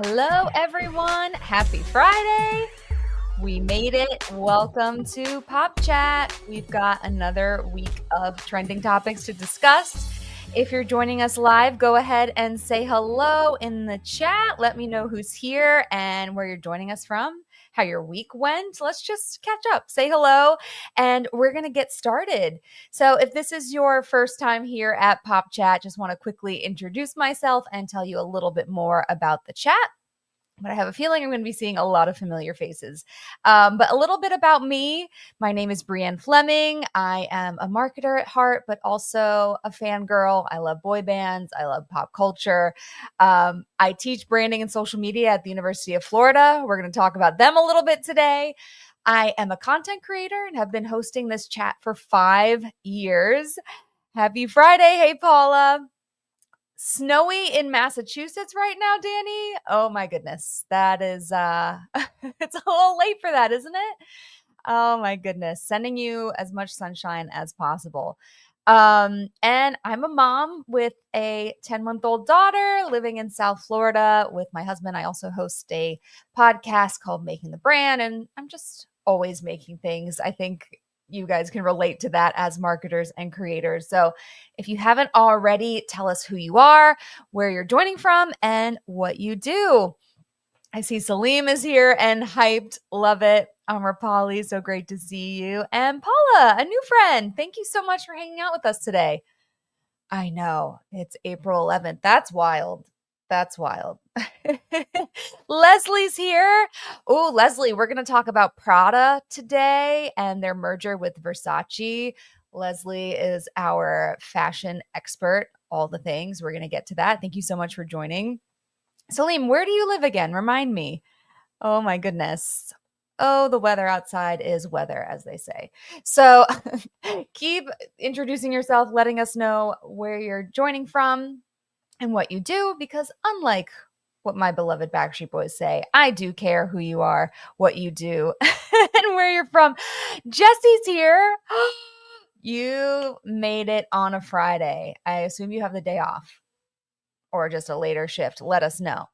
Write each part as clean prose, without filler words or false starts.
Hello, everyone. Happy Friday. We made it. Welcome to Pop Chat. We've got another week of trending topics to discuss. If you're joining us live, go ahead and say hello in the chat. Let me know who's here and where you're joining us from, how your week went. Let's just catch up, say hello, and we're going to get started. So if this is your first time here at Pop Chat, just want to quickly introduce myself and tell you a little bit more about the chat. But I have a feeling I'm going to be seeing a lot of familiar faces. But a little bit about me. My name is Brienne Fleming. I am a marketer at heart, but also a fangirl. I love boy bands. I love pop culture. I teach branding and social media at the University of Florida. We're going to talk about them a little bit today. I am a content creator and have been hosting this chat for 5 years. Happy Friday. Hey, Paula. Snowy in Massachusetts right now, Danny. Oh my goodness. That is it's a little late for that, isn't it? Oh my goodness. Sending you as much sunshine as possible. And I'm a mom with a 10-month-old daughter living in South Florida with my husband. I also host a podcast called Making the Brand, and I'm just always making things. I think you guys can relate to that as marketers and creators. So if you haven't already, tell us who you are, where you're joining from, and what you do. I see Salim is here and hyped. Love it. Amrapali, so great to see you. And Paula, a new friend. Thank you so much for hanging out with us today. I know. It's April 11th. That's wild. That's wild. Leslie's here. Oh, Leslie, we're going to talk about Prada today and their merger with Versace. Leslie is our fashion expert, all the things. We're going to get to that. Thank you so much for joining. Salim, where do you live again? Remind me. Oh my goodness. Oh, the weather outside is weather, as they say. So keep introducing yourself, letting us know where you're joining from and what you do, because unlike what my beloved Backstreet Boys say, I do care who you are, what you do, and where you're from. Jesse's here. You made it on a Friday. I assume you have the day off or just a later shift. Let us know.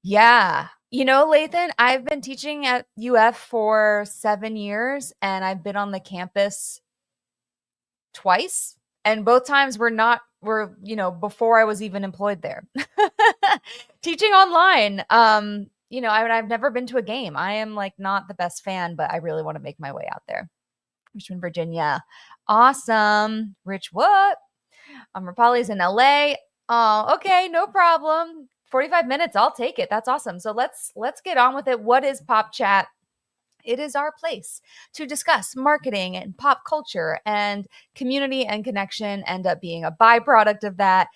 Yeah. You know, Lathan, I've been teaching at UF for 7 years, and I've been on the campus twice. And both times were before I was even employed there. Teaching online. I've never been to a game. I am like not the best fan, but I really want to make my way out there. Richmond, Virginia. Awesome. Rich, what? Rapali's in LA. Oh, okay, no problem. 45 minutes, I'll take it. That's awesome. So let's get on with it. What is Pop Chat? It is our place to discuss marketing and pop culture, and community and connection end up being a byproduct of that.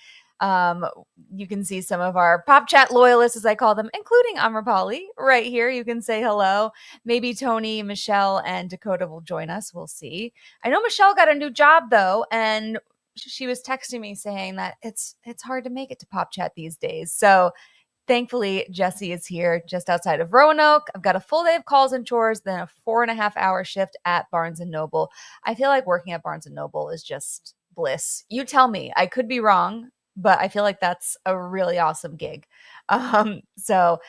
You can see some of our Pop Chat loyalists, as I call them, including Amrapali right here. You can say hello. Maybe Tony, Michelle, and Dakota will join us. We'll see. I know Michelle got a new job though, and she was texting me saying that it's hard to make it to Pop Chat these days. So thankfully, Jesse is here just outside of Roanoke. I've got a full day of calls and chores, then a 4.5-hour shift at Barnes & Noble. I feel like working at Barnes & Noble is just bliss. You tell me. I could be wrong, but I feel like that's a really awesome gig. So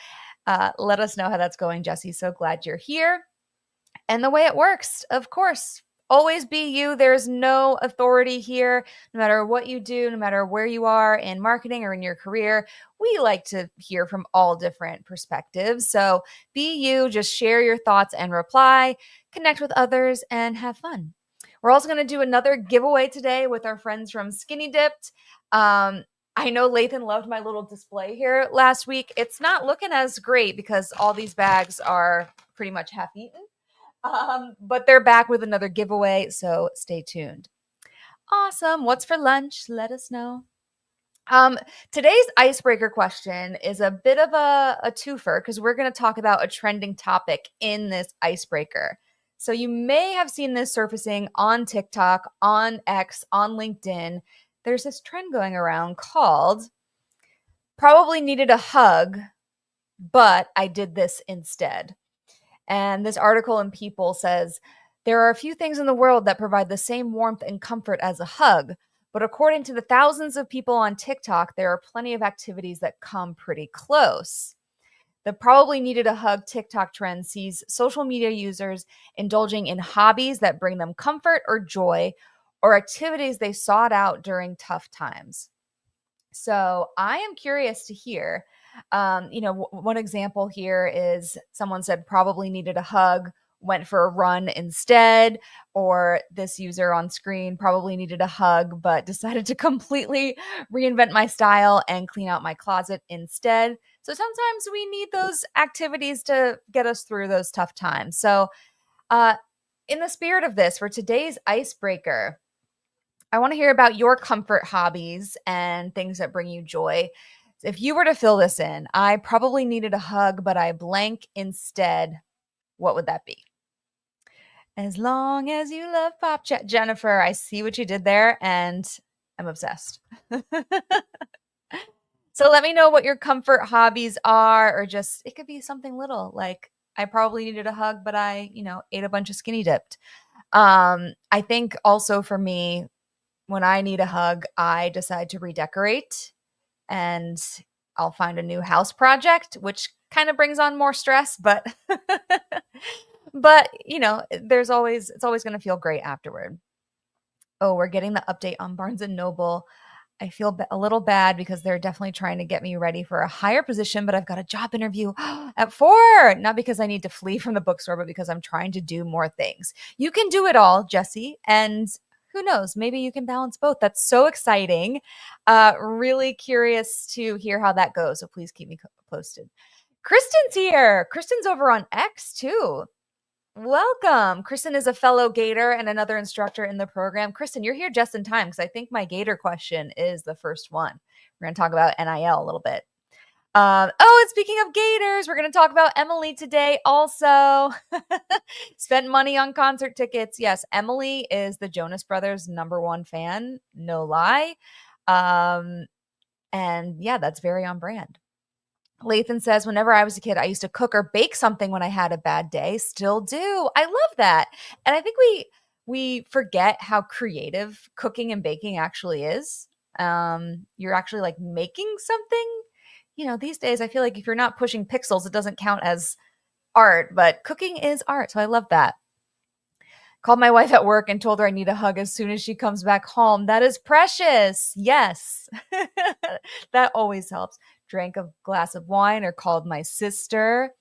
let us know how that's going, Jesse. So glad you're here. And the way it works, of course, always be you. There's no authority here. No matter what you do, no matter where you are in marketing or in your career, we like to hear from all different perspectives. So be you, just share your thoughts and reply, connect with others, and have fun. We're also going to do another giveaway today with our friends from Skinny Dipped. I know Lathan loved my little display here last week. It's not looking as great because all these bags are pretty much half eaten. But they're back with another giveaway, so stay tuned. Awesome. What's for lunch? Let us know. Today's icebreaker question is a bit of a twofer because we're going to talk about a trending topic in this icebreaker. So you may have seen this surfacing on TikTok, on X, on LinkedIn. There's this trend going around called "Probably needed a hug, but I did this instead." And this article in People says, there are a few things in the world that provide the same warmth and comfort as a hug, But according to the thousands of people on TikTok, there are plenty of activities that come pretty close. The probably needed a hug TikTok trend sees social media users indulging in hobbies that bring them comfort or joy, or activities they sought out during tough times. So I am curious to hear. One example here is someone said probably needed a hug, went for a run instead, or this user on screen probably needed a hug, but decided to completely reinvent my style and clean out my closet instead. So sometimes we need those activities to get us through those tough times. So, uh, in the spirit of this, for today's icebreaker, I want to hear about your comfort hobbies and things that bring you joy. If you were to fill this in, I probably needed a hug, but I blank instead. What would that be? As long as you love pop chat, Jennifer, I see what you did there and I'm obsessed. So let me know what your comfort hobbies are, or just it could be something little like I probably needed a hug, but I, ate a bunch of skinny dipped. I think also for me, when I need a hug, I decide to redecorate and I'll find a new house project, which kind of brings on more stress, but but it's always going to feel great afterward. Oh, we're getting the update on Barnes and Noble. I feel a little bad because they're definitely trying to get me ready for a higher position, but I've got a job interview at 4. Not because I need to flee from the bookstore, but because I'm trying to do more things. You can do it all, Jesse, and who knows, maybe you can balance both. That's so exciting. Really curious to hear how that goes. So please keep me posted. Kristen's here. Kristen's over on X too. Welcome. Kristen is a fellow Gator and another instructor in the program. Kristen, you're here just in time because I think my Gator question is the first one. We're going to talk about NIL a little bit. And speaking of Gators, we're going to talk about Emily today also. Spent money on concert tickets. Yes, Emily is the Jonas Brothers' #1 fan. No lie. And yeah, that's very on brand. Lathan says, whenever I was a kid, I used to cook or bake something when I had a bad day. Still do. I love that. And I think we forget how creative cooking and baking actually is. You're actually like making something. These days I feel like if you're not pushing pixels, it doesn't count as art, but cooking is art. So I love that. Called my wife at work and told her I need a hug as soon as she comes back home. That is precious. Yes. That always helps. Drank a glass of wine or called my sister.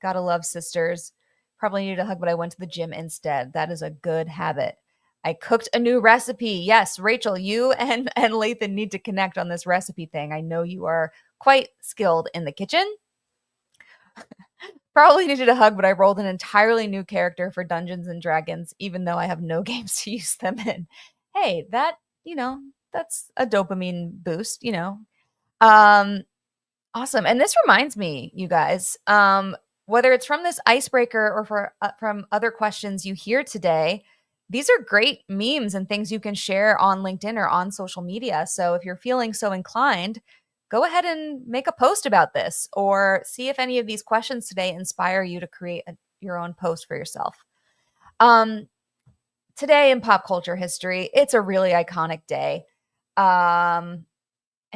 Gotta love sisters. Probably needed a hug, but I went to the gym instead. That is a good habit. I cooked a new recipe. Yes, Rachel, you and Lathan need to connect on this recipe thing. I know you are quite skilled in the kitchen. Probably needed a hug, but I rolled an entirely new character for Dungeons and Dragons, even though I have no games to use them in. Hey, that's a dopamine boost, Awesome. And this reminds me, you guys, whether it's from this icebreaker or from other questions you hear today, these are great memes and things you can share on LinkedIn or on social media. So if you're feeling so inclined, go ahead and make a post about this or see if any of these questions today inspire you to create your own post for yourself. Today in pop culture history, it's a really iconic day. And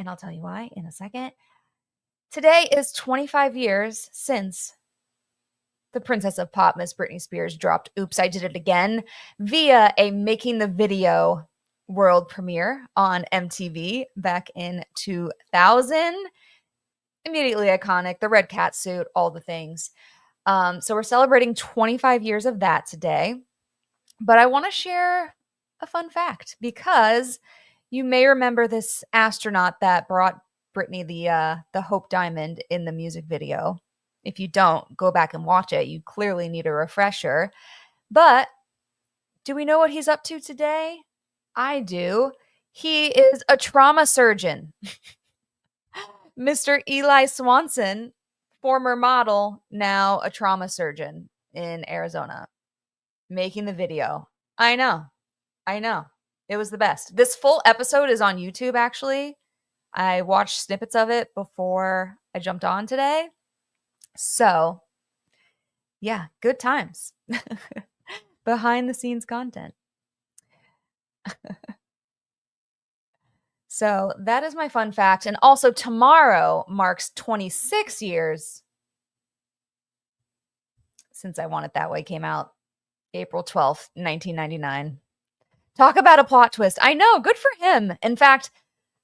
I'll tell you why in a second. Today is 25 years since the Princess of Pop, Miss Britney Spears, dropped Oops, I Did It Again via a Making the Video world premiere on MTV back in 2000. Immediately iconic, the red cat suit, all the things. So we're celebrating 25 years of that today. But I want to share a fun fact because you may remember this astronaut that brought Britney the Hope Diamond in the music video. If you don't, go back and watch it. You clearly need a refresher. But do we know what he's up to today? I do. He is a trauma surgeon. Mr. Eli Swanson, former model, now a trauma surgeon in Arizona, making the video. I know. It was the best. This full episode is on YouTube, actually. I watched snippets of it before I jumped on today. So, yeah, good times. Behind the scenes content. So that is my fun fact. And also, tomorrow marks 26 years since I Want It That Way came out, April 12th, 1999. Talk about a plot twist. I know, good for him. In fact,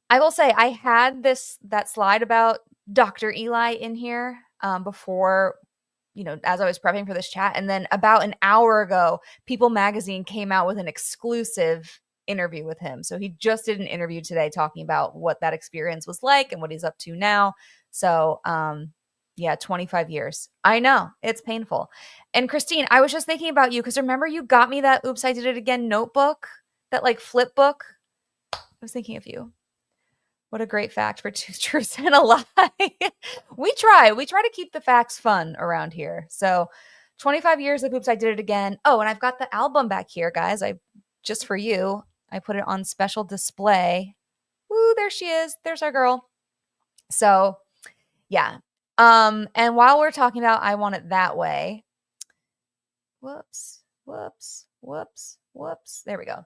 I will say I had that slide about Dr. Eli in here before, as I was prepping for this chat. And then about an hour ago, People Magazine came out with an exclusive interview with him. So he just did an interview today talking about what that experience was like and what he's up to now. So, yeah, 25 years. I know, it's painful. And Christine, I was just thinking about you because remember you got me that Oops, I Did It Again notebook, that like flip book. I was thinking of you. What a great fact for two truths and a lie. We try to keep the facts fun around here. So 25 years of Oops, I Did It Again. Oh, and I've got the album back here, guys. Just for you, I put it on special display. Ooh, there she is. There's our girl. So yeah. And while we're talking about I Want It That Way, whoops. There we go.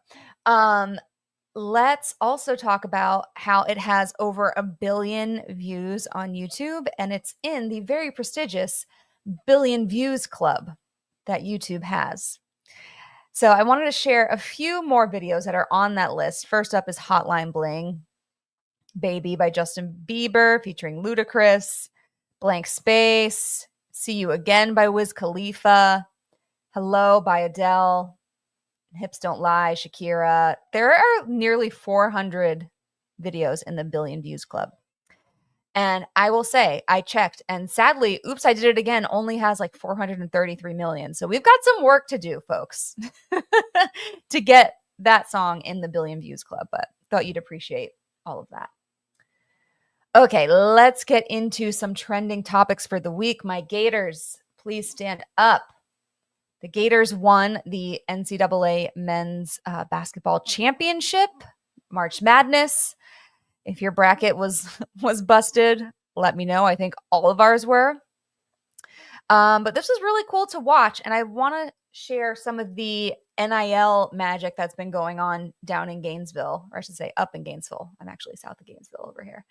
Let's also talk about how it has over 1 billion views on YouTube, and it's in the very prestigious Billion Views Club that YouTube has. So I wanted to share a few more videos that are on that list. First up is Hotline Bling, Baby by Justin Bieber featuring Ludacris, Blank Space, See You Again by Wiz Khalifa, Hello by Adele, Hips Don't Lie, Shakira. There are nearly 400 videos in the Billion Views Club. And I will say, I checked, and sadly, Oops, I Did It Again only has like 433 million. So we've got some work to do, folks, to get that song in the Billion Views Club. But thought you'd appreciate all of that. Okay, let's get into some trending topics for the week. My Gators, please stand up. The Gators won the NCAA men's basketball championship, March Madness. If your bracket was busted, let me know. I think all of ours were. But this was really cool to watch, and I want to share some of the NIL magic that's been going on down in Gainesville, or I should say up in Gainesville. I'm actually south of Gainesville over here.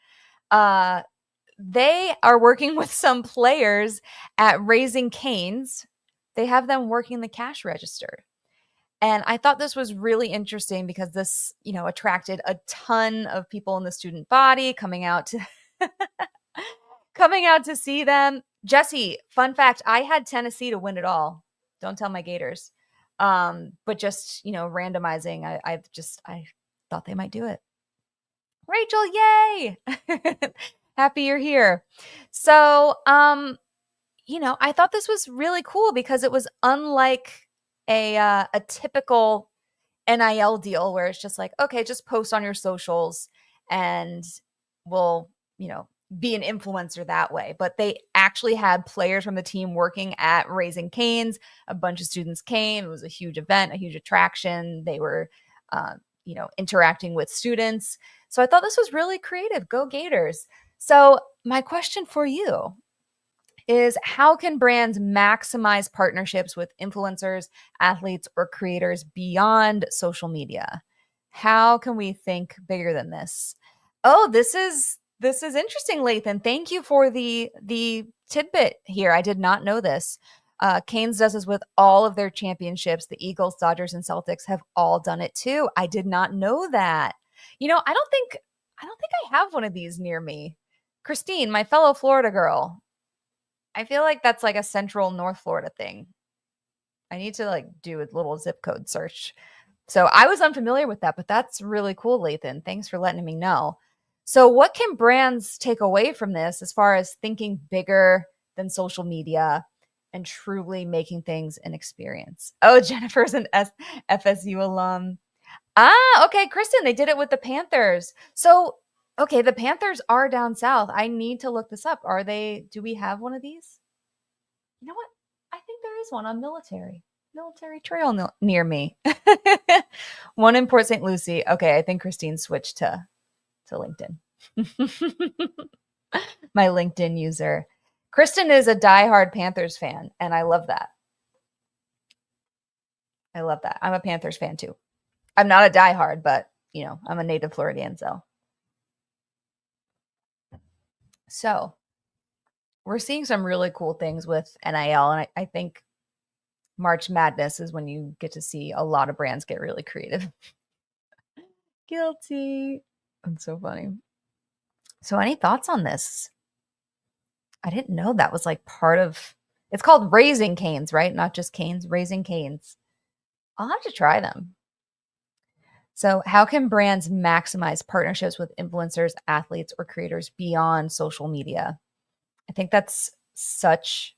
They are working with some players at Raising Cane's. They have them working the cash register. And I thought this was really interesting because this, attracted a ton of people in the student body coming out to see them. Jesse, fun fact, I had Tennessee to win it all. Don't tell my Gators. But just, randomizing, I thought they might do it. Rachel, yay! Happy you're here. So, I thought this was really cool because it was unlike a typical NIL deal where it's just like, okay, just post on your socials and we'll, be an influencer that way. But they actually had players from the team working at Raising Cane's. A bunch of students came. It was a huge event, a huge attraction. They were, interacting with students. So I thought this was really creative. Go Gators. So my question for you is, how can brands maximize partnerships with influencers, athletes, or creators beyond social media? How can we think bigger than this? Oh, this is interesting, Lathan. Thank you for the tidbit here. I did not know this. Canes does this with all of their championships. The Eagles, Dodgers, and Celtics have all done it too. I did not know that. I don't think I have one of these near me. Christine, my fellow Florida girl, I feel like that's like a central North Florida thing. I need to do a little zip code search. So I was unfamiliar with that, but that's really cool, Lathan. Thanks for letting me know. So what can brands take away from this as far as thinking bigger than social media and truly making things an experience? Oh, Jennifer's an FSU alum. Okay, Kristen, they did it with the Panthers. So, okay, the Panthers are down south. I need to look this up. Do we have one of these? You know what? I think there is one on Military Trail near me. One in Port St. Lucie. Okay, I think Christine switched to LinkedIn. My LinkedIn user. Kristen is a diehard Panthers fan, and I love that. I'm a Panthers fan too. I'm not a diehard, but I'm a native Floridian, so So we're seeing some really cool things with NIL, and I think March Madness is when you get to see a lot of brands get really creative. Guilty. That's so funny. So any thoughts on this? I didn't know that was like part of it's called Raising Canes, right? Not just Canes, Raising Canes. I'll have to try them. So, how can brands maximize partnerships with influencers, athletes, or creators beyond social media? I think that's such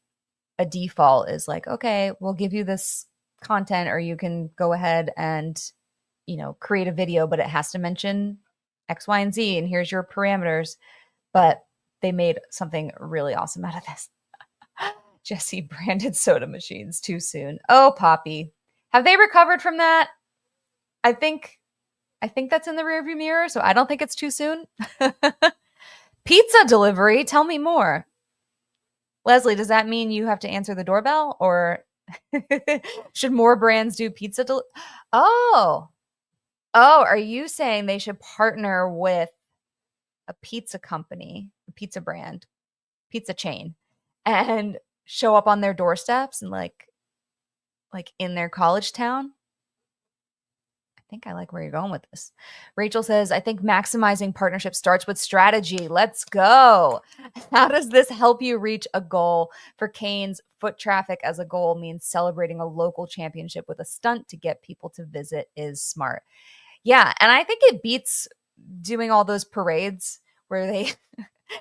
a default is like, okay, we'll give you this content or you can go ahead and, create a video, but it has to mention X, Y, and Z, and here's your parameters. But they made something really awesome out of this. Jesse branded soda machines too soon. Oh, Poppy. Have they recovered from that? I think that's in the rearview mirror, so I don't think it's too soon. Pizza delivery, tell me more. Leslie, does that mean you have to answer the doorbell or should more brands do pizza Oh. Oh, are you saying they should partner with a pizza company, a pizza brand, pizza chain, and show up on their doorsteps and like in their college town? I think I like where you're going with this. Rachel says, I think maximizing partnership starts with strategy. Let's go. How does this help you reach a goal? For Canes, foot traffic as a goal means celebrating a local championship with a stunt to get people to visit is smart. Yeah, and I think it beats doing all those parades where they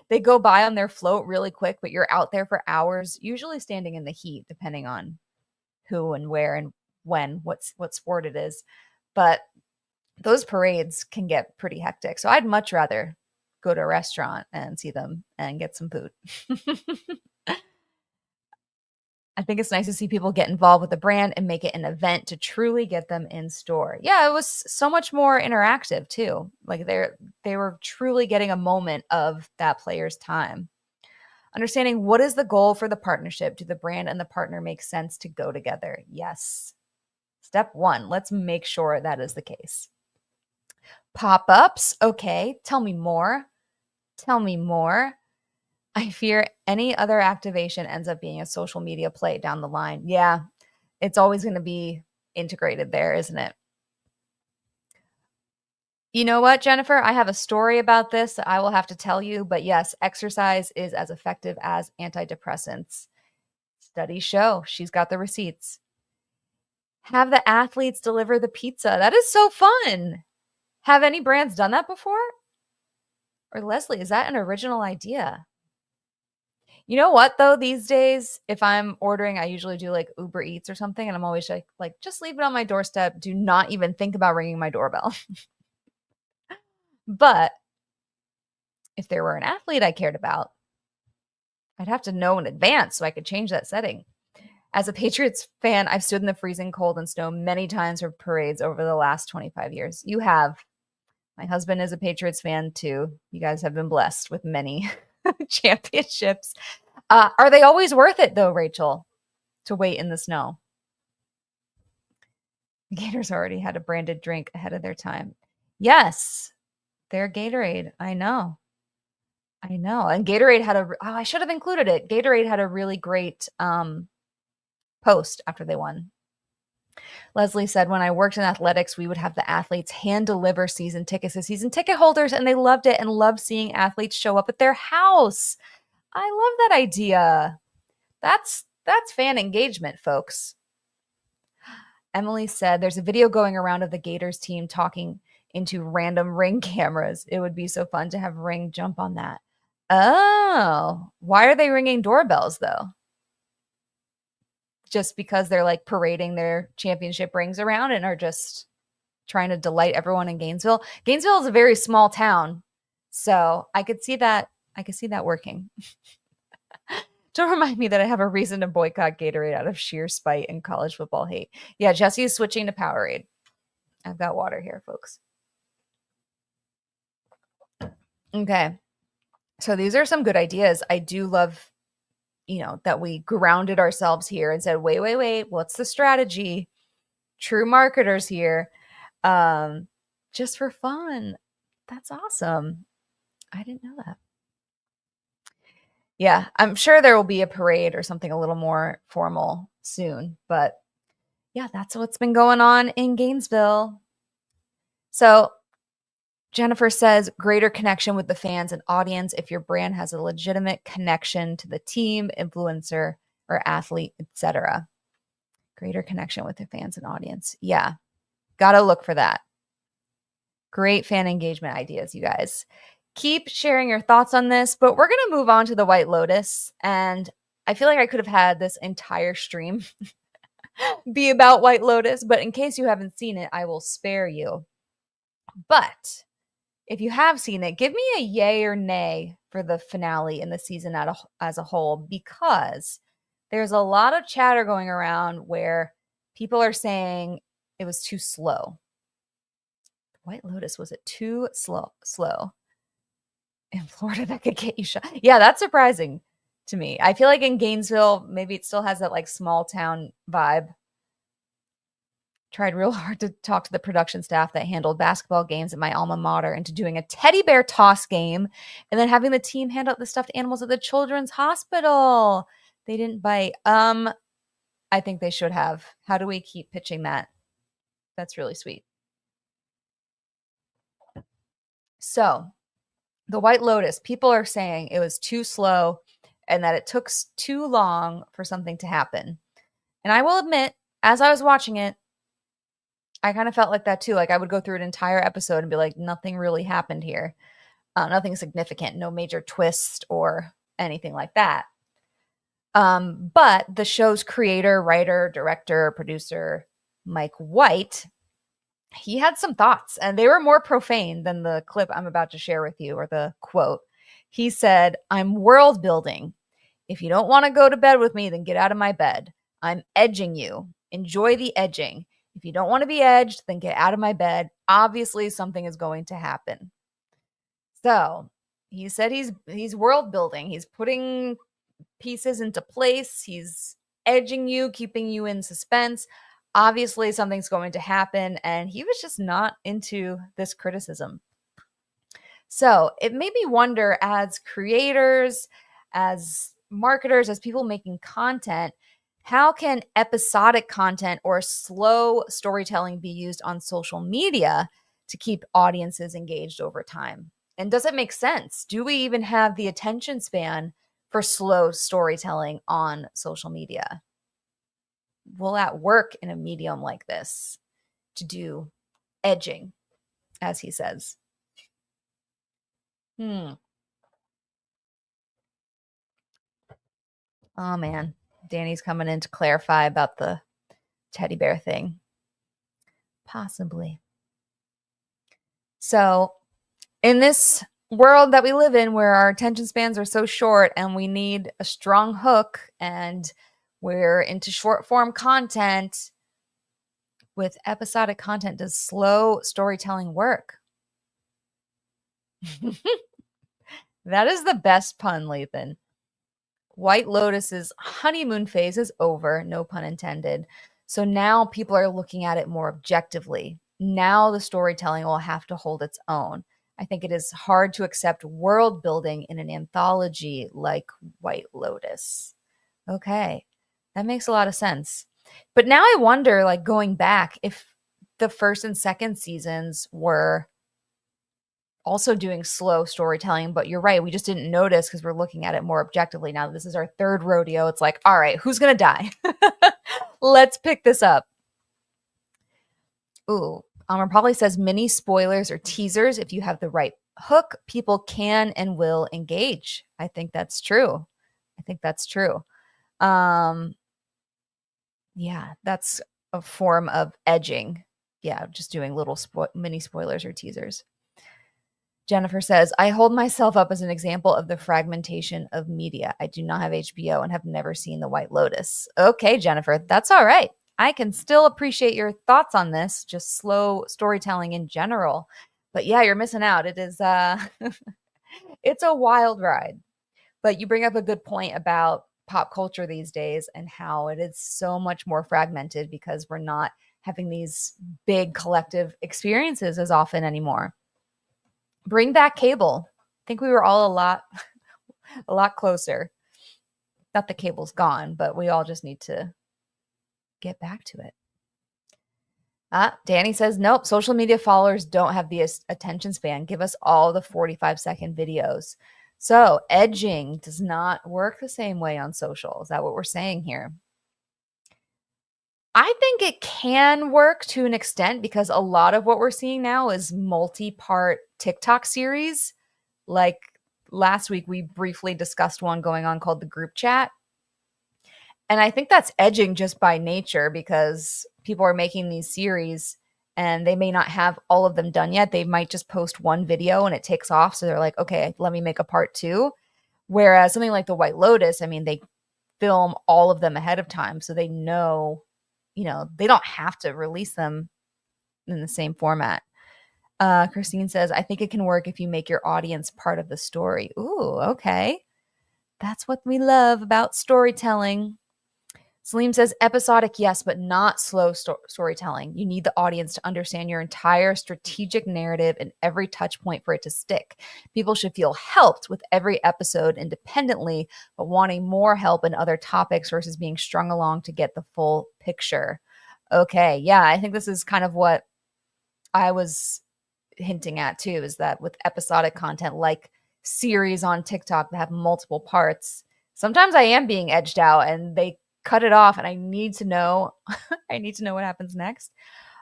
they go by on their float really quick, but you're out there for hours, usually standing in the heat, depending on who and where and when, what sport it is. But those parades can get pretty hectic. So I'd much rather go to a restaurant and see them and get some food. I think it's nice to see people get involved with the brand and make it an event to truly get them in store. Yeah, it was so much more interactive too. Like they were truly getting a moment of that player's time. Understanding what is the goal for the partnership? Do the brand and the partner make sense to go together? Yes. Step 1, let's make sure that is the case. Pop-ups, okay, tell me more. Tell me more. I fear any other activation ends up being a social media play down the line. Yeah, it's always going to be integrated there, isn't it? You know what, Jennifer? I have a story about this that I will have to tell you, but yes, exercise is as effective as antidepressants. Studies show. She's got the receipts. Have the athletes deliver the pizza. That is so fun. Have any brands done that before? Or Leslie, is that an original idea? You know what though, these days, if I'm ordering, I usually do like Uber Eats or something, and I'm always like just leave it on my doorstep. Do not even think about ringing my doorbell. But if there were an athlete I cared about, I'd have to know in advance so I could change that setting. As a Patriots fan, I've stood in the freezing cold and snow many times for parades over the last 25 years. You have. My husband is a Patriots fan too. You guys have been blessed with many championships. Are they always worth it though, Rachel, to wait in the snow? The Gators already had a branded drink ahead of their time. Yes, they're Gatorade. I know. I know. And Gatorade had I should have included it. Gatorade had a really great post after they won. Leslie said, when I worked in athletics, we would have the athletes hand deliver season tickets to season ticket holders, and they loved it and loved seeing athletes show up at their house. I love that idea. That's fan engagement, folks. Emily said, there's a video going around of the Gators team talking into random Ring cameras. It would be so fun to have Ring jump on that. Oh, why are they ringing doorbells though? Just because they're like parading their championship rings around and are just trying to delight everyone in Gainesville. Gainesville is a very small town, so I could see that working. Don't remind me that I have a reason to boycott Gatorade out of sheer spite and college football hate. Yeah, Jesse is switching to Powerade. I've got water here, folks. Okay. So these are some good ideas. I do love, that we grounded ourselves here and said, wait, what's the strategy? True marketers here. Just for fun. That's awesome. I didn't know that. Yeah, I'm sure there will be a parade or something a little more formal soon, but yeah, that's what's been going on in Gainesville. So Jennifer says greater connection with the fans and audience if your brand has a legitimate connection to the team, influencer, or athlete, etc. Greater connection with the fans and audience. Yeah, gotta look for that. Great fan engagement ideas, you guys. Keep sharing your thoughts on this, but we're going to move on to the White Lotus. And I feel like I could have had this entire stream be about White Lotus, but in case you haven't seen it, I will spare you. But if you have seen it, give me a yay or nay for the finale in the season as a whole, because there's a lot of chatter going around where people are saying it was too slow. White Lotus, was it too slow? In Florida, that could get you shot. Yeah, that's surprising to me. I feel like in Gainesville, maybe it still has that like small town vibe. Tried real hard to talk to the production staff that handled basketball games at my alma mater into doing a teddy bear toss game and then having the team hand out the stuffed animals at the children's hospital. They didn't bite. I think they should have. How do we keep pitching that? That's really sweet. So, the White Lotus, people are saying it was too slow and that it took too long for something to happen. And I will admit, as I was watching it, I kind of felt like that too. Like I would go through an entire episode and be like, nothing really happened here. Nothing significant, no major twist or anything like that. But the show's creator, writer, director, producer, Mike White, he had some thoughts and they were more profane than the clip I'm about to share with you or the quote. He said, I'm world building. If you don't want to go to bed with me, then get out of my bed. I'm edging you. Enjoy the edging. If you don't want to be edged, then get out of my bed. Obviously, something is going to happen. So he said he's world building. He's putting pieces into place. He's edging you, keeping you in suspense. Obviously, something's going to happen. And he was just not into this criticism. So it made me wonder, as creators, as marketers, as people making content, how can episodic content or slow storytelling be used on social media to keep audiences engaged over time? And does it make sense? Do we even have the attention span for slow storytelling on social media? Will that work in a medium like this to do edging, as he says? Oh man, Danny's coming in to clarify about the teddy bear thing. Possibly. So, in this world that we live in where our attention spans are so short and we need a strong hook and we're into short form content, with episodic content, does slow storytelling work? That is the best pun, Lathan. White Lotus's honeymoon phase is over, no pun intended. So now people are looking at it more objectively. Now the storytelling will have to hold its own. I think it is hard to accept world building in an anthology like White Lotus. Okay, that makes a lot of sense. But now I wonder, like going back, if the first and second seasons were also doing slow storytelling, but you're right, we just didn't notice because we're looking at it more objectively. Now this is our third rodeo. It's like, all right, who's gonna die? Let's pick this up. Ooh, probably says mini spoilers or teasers. If you have the right hook, people can and will engage. I think that's true. Yeah, that's a form of edging. Yeah, just doing little mini spoilers or teasers. Jennifer says, I hold myself up as an example of the fragmentation of media. I do not have HBO and have never seen The White Lotus. Okay, Jennifer, that's all right. I can still appreciate your thoughts on this, just slow storytelling in general. But yeah, you're missing out. It is it's a wild ride. But you bring up a good point about pop culture these days and how it is so much more fragmented because we're not having these big collective experiences as often anymore. Bring back cable. I think we were all a lot A lot closer. Not the cable's gone, but we all just need to get back to it. Danny says, nope, social media followers don't have the attention span. Give us all the 45-second videos. So edging does not work the same way on social. Is that what we're saying here? I think it can work to an extent because a lot of what we're seeing now is multi-part TikTok series. Like last week, we briefly discussed one going on called the group chat. And I think that's edging just by nature because people are making these series and they may not have all of them done yet. They might just post one video and it takes off. So they're like, okay, let me make a part 2. Whereas something like the White Lotus, I mean, they film all of them ahead of time. So they know, they don't have to release them in the same format. Christine says, I think it can work if you make your audience part of the story. Ooh, okay. That's what we love about storytelling. Salim says, episodic, yes, but not slow storytelling. You need the audience to understand your entire strategic narrative and every touch point for it to stick. People should feel helped with every episode independently, but wanting more help in other topics versus being strung along to get the full picture. Okay, yeah, I think this is kind of what I was hinting at too, is that with episodic content like series on TikTok that have multiple parts, sometimes I am being edged out and they cut it off and I need to know I need to know what happens next.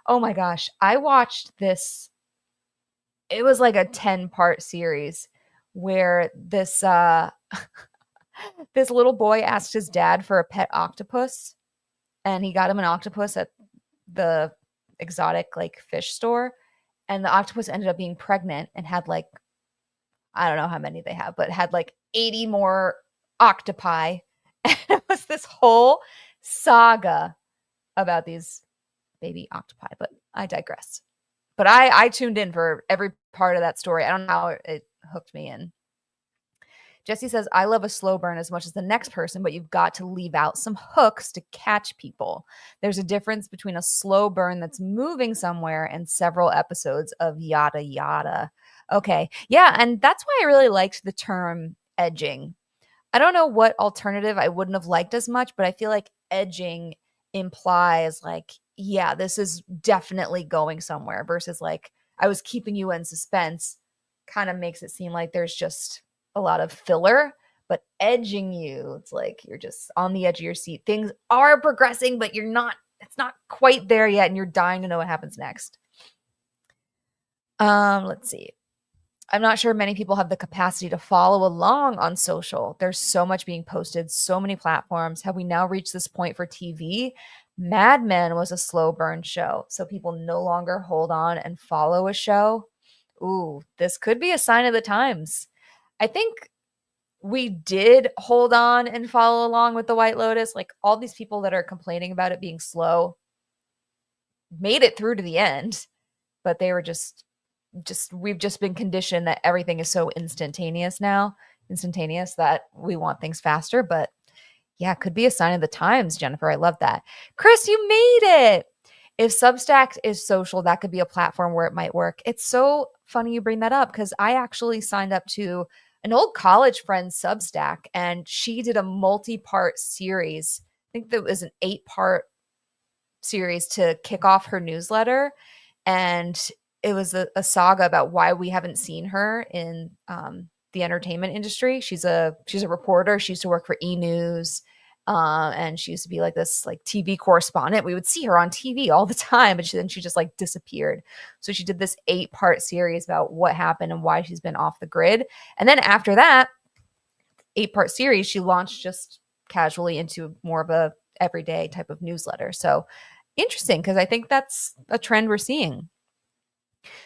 Oh my gosh, I watched this. It was like a 10-part series where this this little boy asked his dad for a pet octopus and he got him an octopus at the exotic like fish store, and the octopus ended up being pregnant and had like, I don't know how many they have, but had like 80 more octopi. And it was this whole saga about these baby octopi, but I digress. But I tuned in for every part of that story. I don't know how it hooked me in. Jesse says, I love a slow burn as much as the next person, but you've got to leave out some hooks to catch people. There's a difference between a slow burn that's moving somewhere and several episodes of yada yada. Okay. Yeah. And that's why I really liked the term edging. I don't know what alternative I wouldn't have liked as much, but I feel like edging implies like, yeah, this is definitely going somewhere versus like I was keeping you in suspense kind of makes it seem like there's just a lot of filler, but edging you, it's like you're just on the edge of your seat. Things are progressing, but it's not quite there yet and you're dying to know what happens next. Let's see. I'm not sure many people have the capacity to follow along on social. There's so much being posted, so many platforms. Have we now reached this point for TV? Mad Men was a slow burn show, so people no longer hold on and follow a show. Ooh, this could be a sign of the times. I think we did hold on and follow along with the White Lotus. Like all these people that are complaining about it being slow made it through to the end, but they were just we've just been conditioned that everything is so instantaneous that we want things faster. But yeah, it could be a sign of the times, Jennifer. I love that. Chris, you made it. If Substack is social, that could be a platform where it might work. It's so funny you bring that up because I actually signed up to an old college friend's Substack and she did a multi-part series. I think that was an 8-part series to kick off her newsletter. And it was a saga about why we haven't seen her in the entertainment industry. She's a reporter. She used to work for E! News, and she used to be like this like TV correspondent. We would see her on TV all the time, but then she just like disappeared. So she did this 8-part series about what happened and why she's been off the grid. And then after that 8-part series, she launched just casually into more of a everyday type of newsletter. So interesting, because I think that's a trend we're seeing.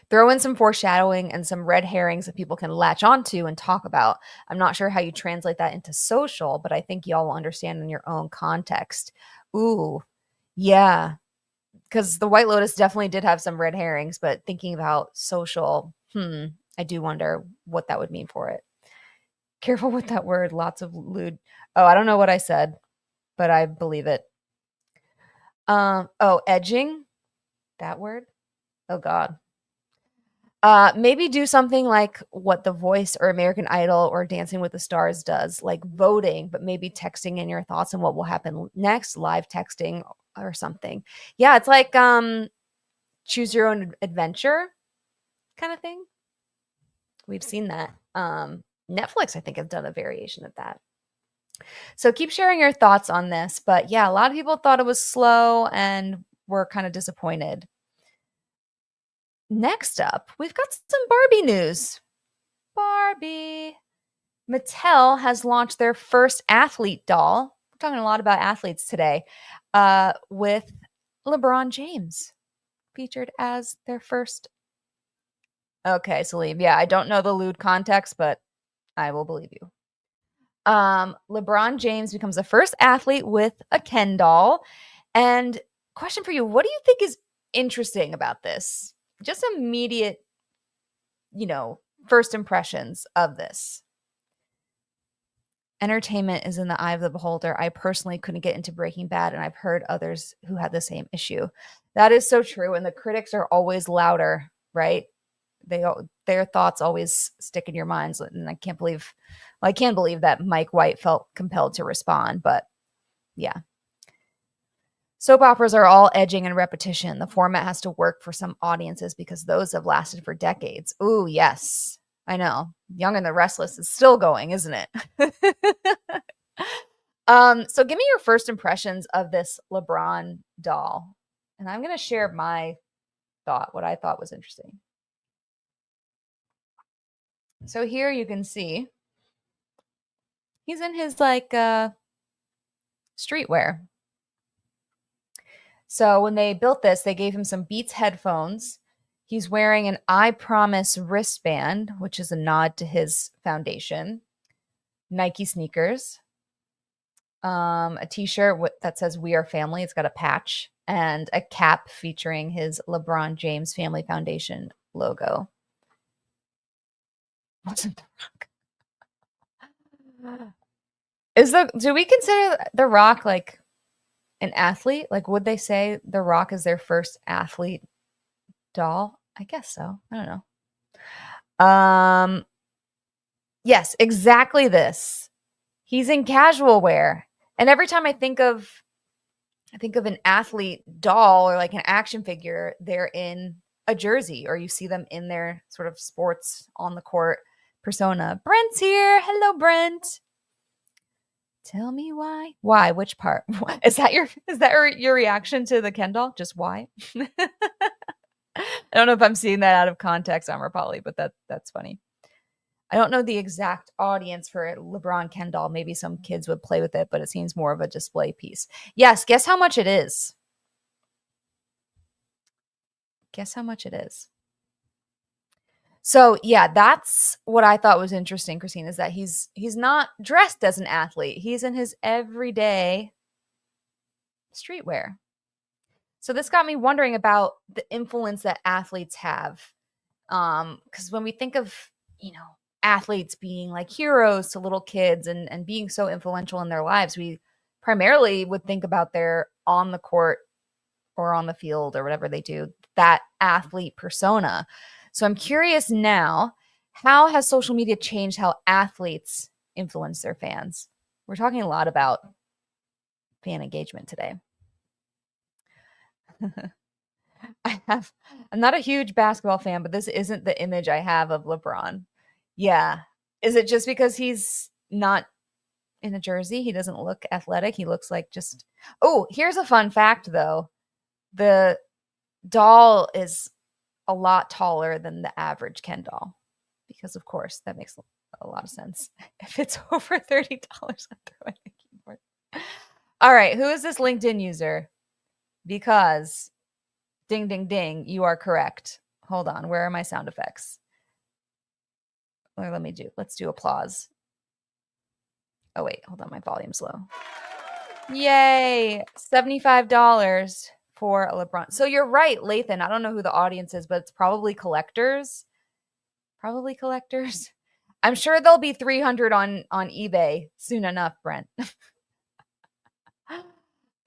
Throw in some foreshadowing and some red herrings that people can latch onto and talk about. I'm not sure how you translate that into social, but I think y'all will understand in your own context. Ooh, yeah. Because the White Lotus definitely did have some red herrings, but thinking about social, I do wonder what that would mean for it. Careful with that word. Lots of lewd. Oh, I don't know what I said, but I believe it. Edging. That word. Oh God. Maybe do something like what The Voice or American Idol or Dancing with the Stars does, like voting, but maybe texting in your thoughts on what will happen next, live texting or something. Yeah, it's like choose your own adventure kind of thing. We've seen that. Netflix, I think, has done a variation of that. So keep sharing your thoughts on this. But yeah, a lot of people thought it was slow and were kind of disappointed. Next up, we've got some Barbie news. Barbie. Mattel has launched their first athlete doll. We're talking a lot about athletes today, with LeBron James featured as their first. Okay, Salim. Yeah, I don't know the lewd context, but I will believe you. LeBron James becomes the first athlete with a Ken doll. And question for you, what do you think is interesting about this? Just immediate, first impressions of this. Entertainment is in the eye of the beholder. I personally couldn't get into Breaking Bad, and I've heard others who had the same issue. That is so true, and the critics are always louder, right? Their thoughts always stick in your minds, and I can believe that Mike White felt compelled to respond, but yeah. Soap operas are all edging and repetition. The format has to work for some audiences because those have lasted for decades. Ooh, yes. I know. Young and the Restless is still going, isn't it? So give me your first impressions of this LeBron doll. And I'm going to share my thought, what I thought was interesting. So here you can see he's in his streetwear. So when they built this, they gave him some Beats headphones. He's wearing an I Promise wristband, which is a nod to his foundation. Nike sneakers. A t-shirt that says "We Are Family." It's got a patch and a cap featuring his LeBron James Family Foundation logo. Wasn't The Rock? Do we consider The Rock like an athlete? Like, would they say The Rock is their first athlete doll? I guess so. I don't know. Yes, exactly this. He's in casual wear. And every time I think of an athlete doll or like an action figure, they're in a jersey or you see them in their sort of sports on the court persona. Brent's here. Hello, Brent. Tell me why. Why? Which part? Is that your reaction to the Ken doll? Just why? I don't know if I'm seeing that out of context, Amber Polly, but that's funny. I don't know the exact audience for LeBron Ken doll. Maybe some kids would play with it, but it seems more of a display piece. Yes, guess how much it is. Guess how much it is. So yeah, that's what I thought was interesting, Christine, is that he's not dressed as an athlete. He's in his everyday streetwear. So this got me wondering about the influence that athletes have. Because when we think of, athletes being like heroes to little kids and being so influential in their lives, we primarily would think about their on the court or on the field or whatever they do, that athlete persona. So I'm curious now, how has social media changed how athletes influence their fans? We're talking a lot about fan engagement today. I'm not a huge basketball fan, but this isn't the image I have of LeBron. Yeah. Is it just because he's not in a jersey? He doesn't look athletic. He looks like just. Oh, here's a fun fact though. The doll is a lot taller than the average Ken doll because of course that makes a lot of sense. If it's over $30, I'm throwing a keyboard. All right, who is this LinkedIn user? Because ding, ding, ding, you are correct. Hold on, where are my sound effects? Or let's do applause. Oh wait, hold on, my volume's low. Yay, $75 for a LeBron. So you're right, Lathan. I don't know who the audience is, but it's probably collectors. Probably collectors. I'm sure there'll be 300 on eBay soon enough, Brent.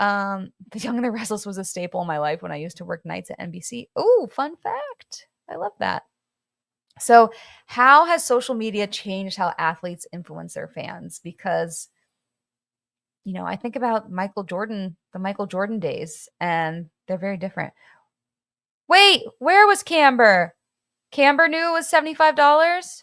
The Young and the Restless was a staple in my life when I used to work nights at NBC. Oh, fun fact. I love that. So, how has social media changed how athletes influence their fans? Because, I think about Michael Jordan, the Michael Jordan days, and they're very different. Wait, where was Camber? Camber knew it was $75?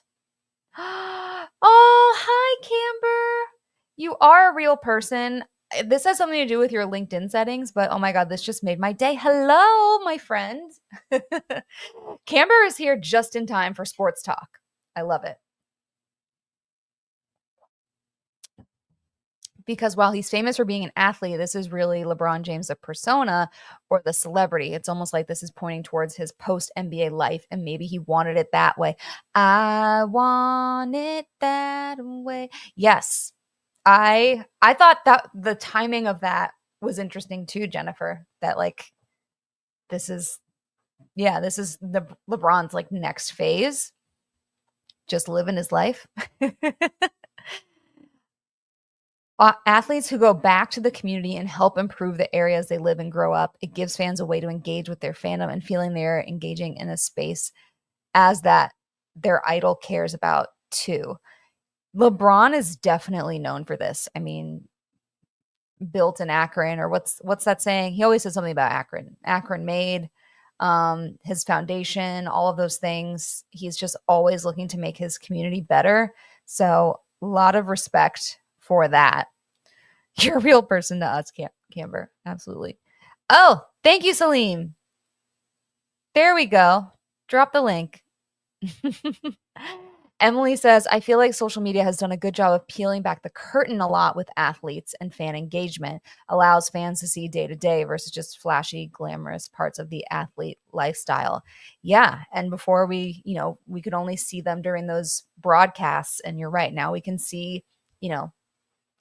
Oh, hi, Camber. You are a real person. This has something to do with your LinkedIn settings, but oh my God, this just made my day. Hello, my friend. Camber is here just in time for sports talk. I love it. Because while he's famous for being an athlete, this is really LeBron James, the persona or the celebrity. It's almost like this is pointing towards his post NBA life, and maybe he wanted it that way. I want it that way. Yes, I thought that the timing of that was interesting too, Jennifer. That like this is this is the LeBron's like next phase, just living his life. Athletes who go back to the community and help improve the areas they live and grow up, it gives fans a way to engage with their fandom and feeling they're engaging in a space as that their idol cares about too. LeBron is definitely known for this. I mean, built in Akron, or what's that saying? He always says something about Akron. Akron made, his foundation, all of those things. He's just always looking to make his community better. So a lot of respect for that. You're a real person to us, Camber. Absolutely. Oh, thank you, Salim. There we go. Drop the link. Emily says, I feel like social media has done a good job of peeling back the curtain a lot with athletes, and fan engagement allows fans to see day to day versus just flashy, glamorous parts of the athlete lifestyle. Yeah. And before we could only see them during those broadcasts. And you're right. Now we can see,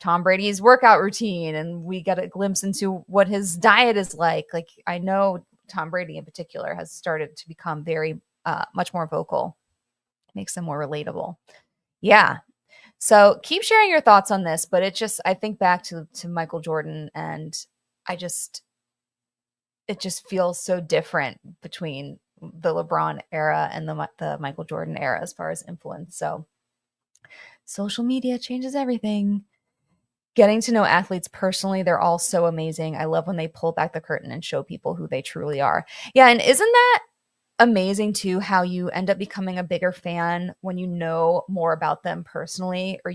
Tom Brady's workout routine, and we get a glimpse into what his diet is like. Like, I know Tom Brady in particular has started to become very much more vocal, makes them more relatable. Yeah. So keep sharing your thoughts on this, but I think back to Michael Jordan, and I just it just feels so different between the LeBron era and the Michael Jordan era as far as influence. So social media changes everything. Getting to know athletes personally, they're all so amazing. I love when they pull back the curtain and show people who they truly are. Yeah, and isn't that amazing too, how you end up becoming a bigger fan when you know more about them personally, or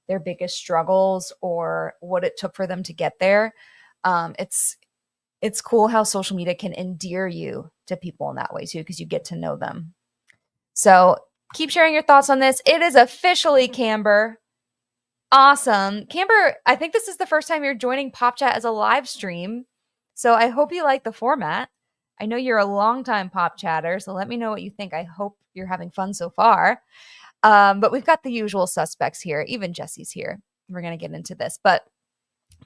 their biggest struggles or what it took for them to get there. It's cool how social media can endear you to people in that way too, because you get to know them. So keep sharing your thoughts on this. It is officially Camber. Awesome. Camber, I think this is the first time you're joining Pop Chat as a live stream. So I hope you like the format. I know you're a longtime Pop Chatter, so let me know what you think. I hope you're having fun so far. But we've got the usual suspects here. Even Jesse's here. We're going to get into this. But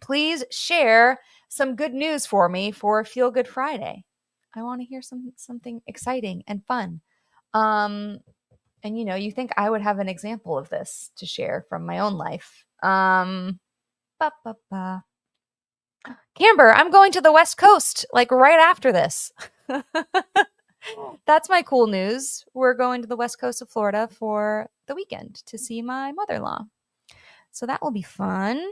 please share some good news for me for Feel Good Friday. I want to hear something exciting and fun. And you think I would have an example of this to share from my own life. Ba, ba, ba. Camber, I'm going to the West Coast, like right after this. That's my cool news. We're going to the West Coast of Florida for the weekend to see my mother-in-law. So that will be fun.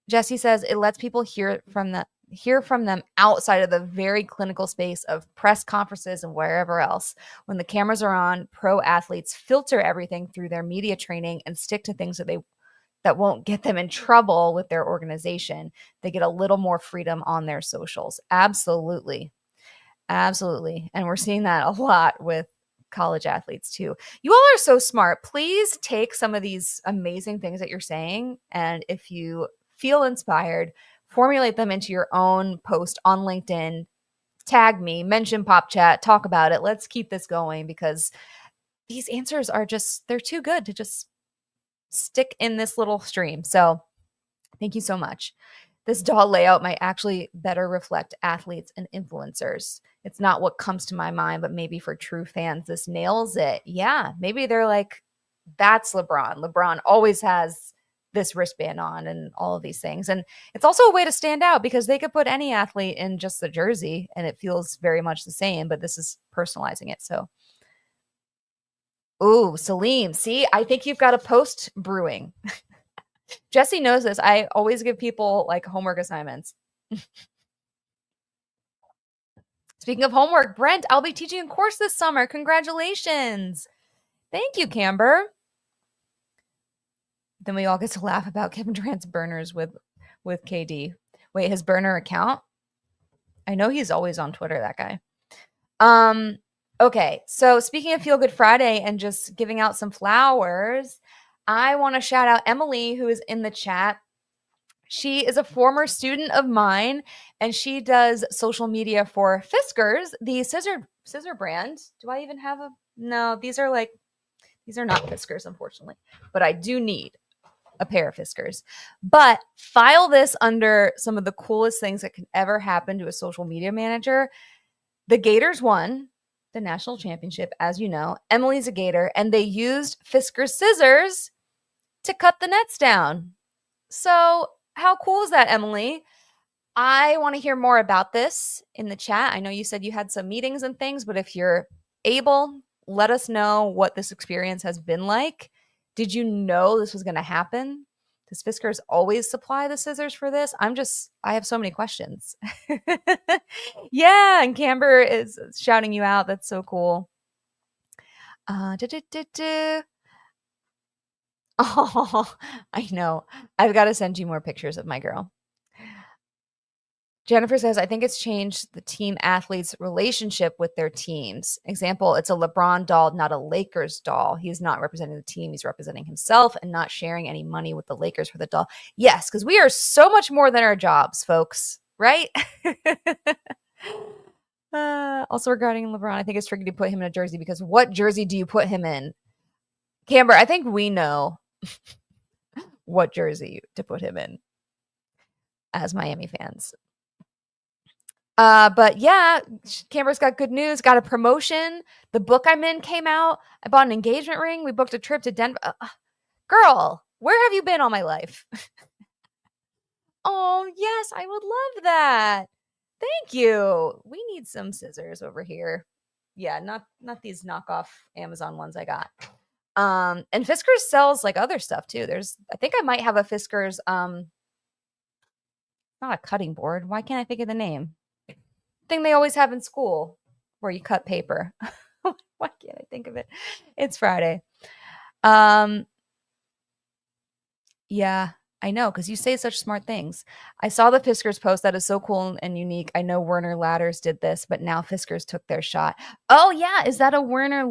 Jesse says it lets people hear from them outside of the very clinical space of press conferences and wherever else. When the cameras are on, pro athletes filter everything through their media training and stick to things that won't get them in trouble with their organization. They get a little more freedom on their socials. Absolutely. Absolutely. And we're seeing that a lot with college athletes too. You all are so smart. Please take some of these amazing things that you're saying, and if you feel inspired, formulate them into your own post on LinkedIn. Tag me, mention Pop Chat, talk about it. Let's keep this going, because these answers are they're too good to just stick in this little stream. So thank you so much. This doll layout might actually better reflect athletes and influencers. It's not what comes to my mind, but maybe for true fans, this nails it. Yeah, maybe they're like, that's LeBron. LeBron always has this wristband on and all of these things. And it's also a way to stand out because they could put any athlete in just the jersey and it feels very much the same, but this is personalizing it. So, ooh, Salim, see, I think you've got a post brewing. Jesse knows this. I always give people like homework assignments. Speaking of homework, Brent, I'll be teaching a course this summer. Congratulations. Thank you, Camber. Then we all get to laugh about Kevin Durant's burners with KD. Wait, his burner account? I know he's always on Twitter, that guy. Okay, so speaking of Feel Good Friday and just giving out some flowers, I want to shout out Emily, who is in the chat. She is a former student of mine, and she does social media for Fiskars, the scissor brand. Do I even have a? No, these are not Fiskars, unfortunately, but I do need a pair of Fiskars. But file this under some of the coolest things that can ever happen to a social media manager. The Gators won the national championship, as you know. Emily's a Gator, and they used Fiskars scissors to cut the nets down. So how cool is that, Emily? I want to hear more about this in the chat. I know you said you had some meetings and things, but if you're able, let us know what this experience has been like. Did you know this was going to happen? Does Fiskars always supply the scissors for this? I have so many questions. Yeah, and Camber is shouting you out. That's so cool. Oh, I know. I've got to send you more pictures of my girl. Jennifer says, I think it's changed the team athletes' relationship with their teams. Example, it's a LeBron doll, not a Lakers doll. He's not representing the team. He's representing himself and not sharing any money with the Lakers for the doll. Yes, because we are so much more than our jobs, folks, right? Also regarding LeBron, I think it's tricky to put him in a jersey because what jersey do you put him in? Camber, I think we know what jersey to put him in as Miami fans. But yeah, Camber's got good news, got a promotion. The book I'm in came out. I bought an engagement ring. We booked a trip to Denver. Girl, where have you been all my life? Oh, yes, I would love that. Thank you. We need some scissors over here. Yeah, not these knockoff Amazon ones I got. And Fiskars sells like other stuff too. I think I might have a Fiskars, not a cutting board. Why can't I think of the name? Thing they always have in school where you cut paper. Why can't I think of it? It's Friday. Yeah, I know, because you say such smart things. I saw the Fiskars post. That is so cool and unique. I know Werner Ladders did this, but now Fiskars took their shot. Oh, yeah. Is that a Werner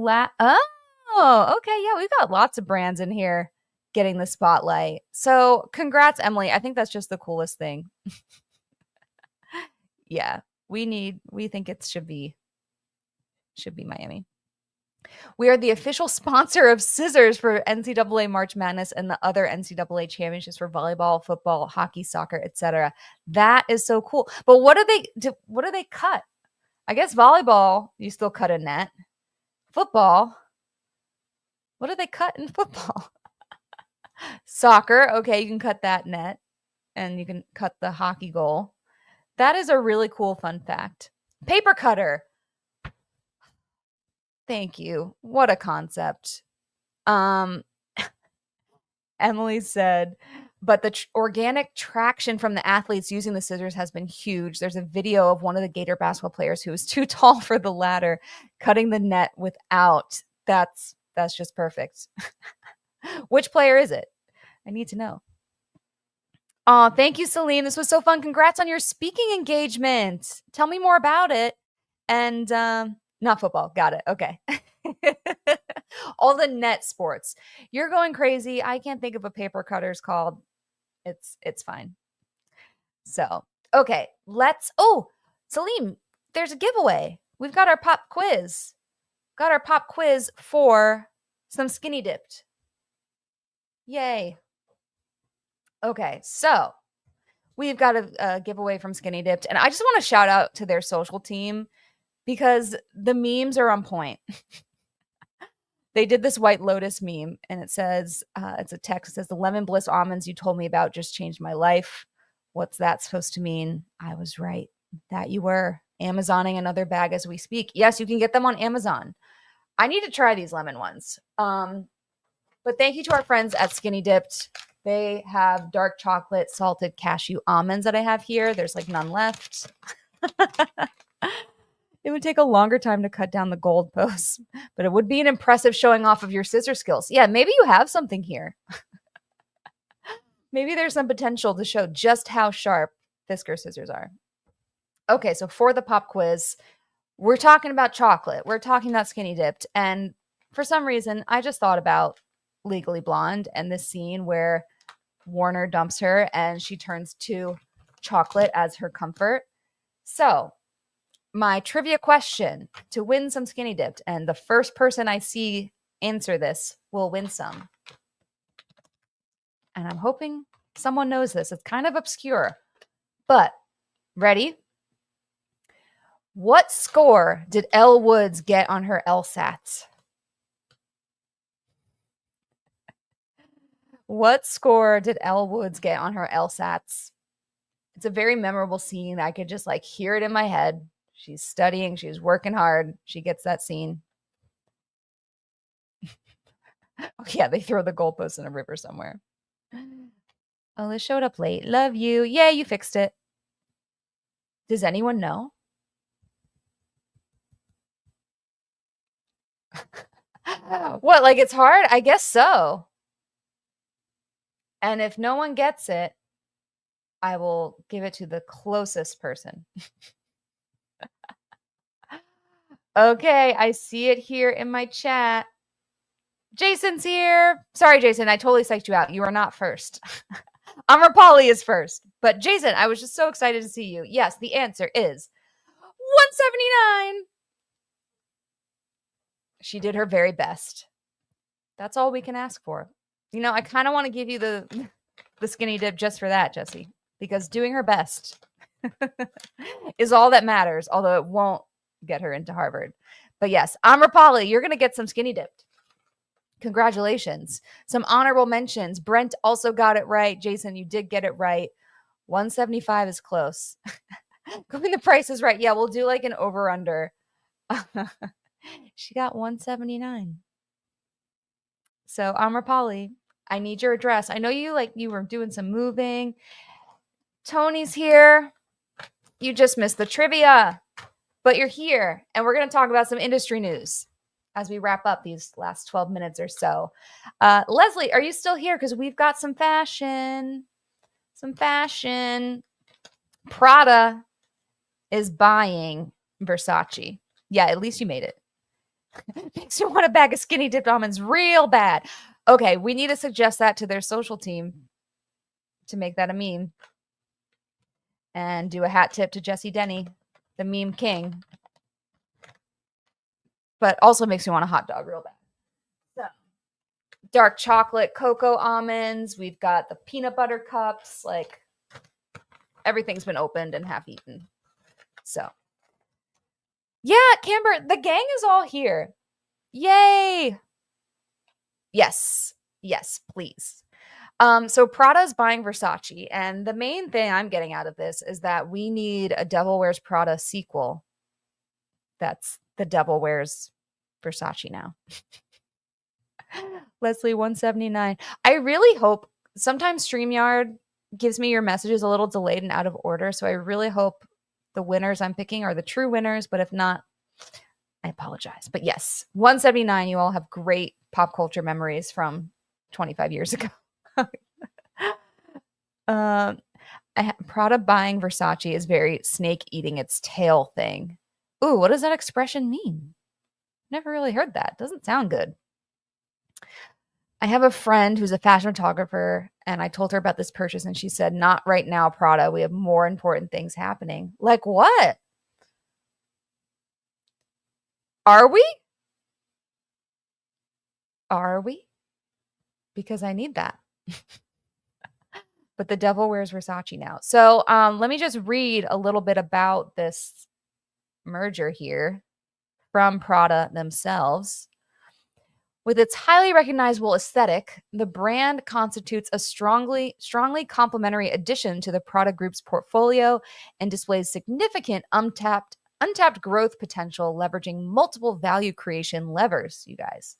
Oh, okay. Yeah, we've got lots of brands in here getting the spotlight. So congrats, Emily. I think that's just the coolest thing. Yeah, we think it should be Miami. We are the official sponsor of scissors for NCAA March Madness and the other NCAA championships for volleyball, football, hockey, soccer, etc. That is so cool. But what do they cut? I guess volleyball, you still cut a net. Football, what do they cut in football? Soccer, okay, you can cut that net and you can cut the hockey goal. That is a really cool fun fact. Paper cutter. Thank you. What a concept. Emily said, but the organic traction from the athletes using the scissors has been huge. There's a video of one of the Gator basketball players who was too tall for the ladder, cutting the net without. That's just perfect. Which player is it? I need to know. Oh, thank you, Celine. This was so fun. Congrats on your speaking engagement. Tell me more about it. And not football. Got it. Okay. All the net sports. You're going crazy. I can't think of a paper cutter's called. It's fine. So, okay. Salim, there's a giveaway. We've got our pop quiz. Got our pop quiz for some skinny dipped. Yay. Okay, so we've got a giveaway from Skinny Dipped, and I just want to shout out to their social team because the memes are on point. They did this White Lotus meme, and it says, it's a text. It says, the lemon bliss almonds you told me about just changed my life. What's that supposed to mean? I was right. That you were. Amazoning another bag as we speak. Yes, you can get them on Amazon. I need to try these lemon ones. But thank you to our friends at Skinny Dipped. They have dark chocolate salted cashew almonds that I have here. There's like none left. It would take a longer time to cut down the goalposts, but it would be an impressive showing off of your scissor skills. Yeah, maybe you have something here. Maybe there's some potential to show just how sharp Fisker scissors are. Okay, so for the pop quiz, we're talking about chocolate. We're talking about Skinny Dipped. And for some reason, I just thought about Legally Blonde and this scene where Warner dumps her and she turns to chocolate as her comfort. So my trivia question to win some Skinny Dipped, and the first person I see answer this will win some. And I'm hoping someone knows this. It's kind of obscure, but ready? What score did Elle Woods get on her LSATs? What score did Elle Woods get on her LSATs? It's a very memorable scene. I could just like hear it in my head. She's studying. She's working hard. She gets that scene. Oh, yeah, they throw the goalpost in a river somewhere. Oh, it showed up late. Love you. Yeah, you fixed it. Does anyone know? What, like it's hard? I guess so. And if no one gets it, I will give it to the closest person. Okay, I see it here in my chat. Jason's here. Sorry, Jason, I totally psyched you out. You are not first. Amrapali is first. But Jason, I was just so excited to see you. Yes, the answer is 179. She did her very best. That's all we can ask for. You know, I kind of want to give you the Skinny Dip just for that, Jesse, because doing her best is all that matters, although it won't get her into Harvard. But yes, Amrapali, you're going to get some Skinny Dipped. Congratulations. Some honorable mentions. Brent also got it right. Jason, you did get it right. 175 is close. Going the price is right. Yeah, we'll do like an over-under. She got 179. So Amrapali, I need your address. I know you were doing some moving. Tony's here. You just missed the trivia, but you're here, and we're going to talk about some industry news as we wrap up these last 12 minutes or so. Leslie, are you still here? Because we've got some fashion. Prada is buying Versace. Yeah, at least you made it. Makes you want a bag of Skinny Dipped almonds real bad. Okay, we need to suggest that to their social team to make that a meme. And do a hat tip to Jesse Denny, the meme king. But also makes me want a hot dog real bad. So, dark chocolate, cocoa almonds. We've got the peanut butter cups. Like, everything's been opened and half eaten. So, yeah, Camber, the gang is all here. Yay! Yes, please. So Prada's buying Versace, and the main thing I'm getting out of this is that we need a Devil Wears Prada sequel. That's The Devil Wears Versace now. Leslie 179. I really hope sometimes StreamYard gives me your messages a little delayed and out of order, so I really hope the winners I'm picking are the true winners, but if not, I apologize. But yes, 179, you all have great pop culture memories from 25 years ago. Prada buying Versace is very snake eating its tail thing. Ooh, what does that expression mean? Never really heard that. Doesn't sound good. I have a friend who's a fashion photographer, and I told her about this purchase, and she said, not right now, Prada. We have more important things happening. Like what? Are we? Are we? Because I need that. But the Devil Wears Versace now. So let me just read a little bit about this merger here from Prada themselves. With its highly recognizable aesthetic, the brand constitutes a strongly complementary addition to the Prada Group's portfolio and displays significant untapped growth potential, leveraging multiple value creation levers, you guys.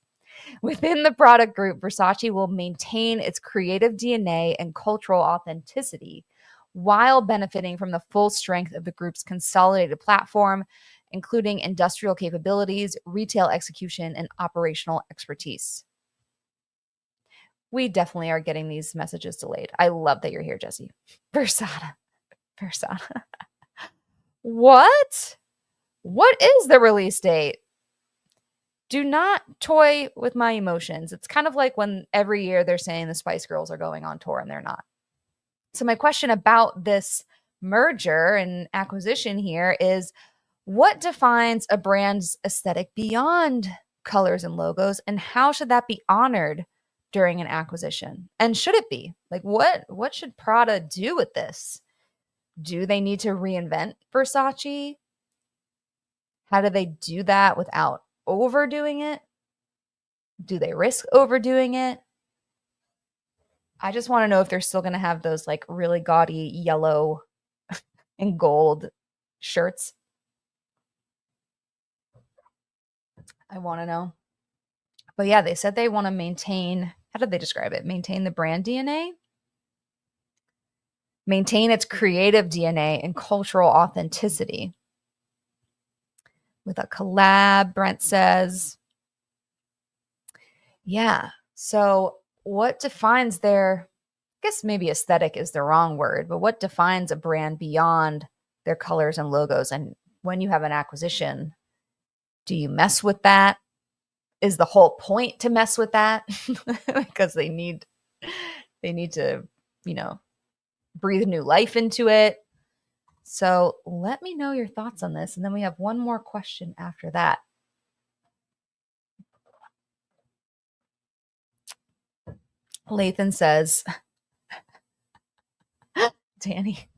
Within the product group, Versace will maintain its creative DNA and cultural authenticity while benefiting from the full strength of the group's consolidated platform, including industrial capabilities, retail execution, and operational expertise. We definitely are getting these messages delayed. I love that you're here, Jesse. Versata. Versata. What? What is the release date? Do not toy with my emotions. It's kind of like when every year they're saying the Spice Girls are going on tour and they're not. So my question about this merger and acquisition here is, what defines a brand's aesthetic beyond colors and logos, and how should that be honored during an acquisition? And should it be? Like what should Prada do with this? Do they need to reinvent Versace? How do they do that without overdoing it? Do they risk overdoing it? I just want to know if they're still going to have those like really gaudy yellow and gold shirts. I want to know. But yeah, they said they want to maintain, how did they describe it? Maintain the brand DNA? Maintain its creative DNA and cultural authenticity. With a collab, Brent says. Yeah. So what defines their, I guess maybe aesthetic is the wrong word, but what defines a brand beyond their colors and logos? And when you have an acquisition, do you mess with that? Is the whole point to mess with that? Because they need to, breathe new life into it. So let me know your thoughts on this. And then we have one more question after that. Lathan says, Danny,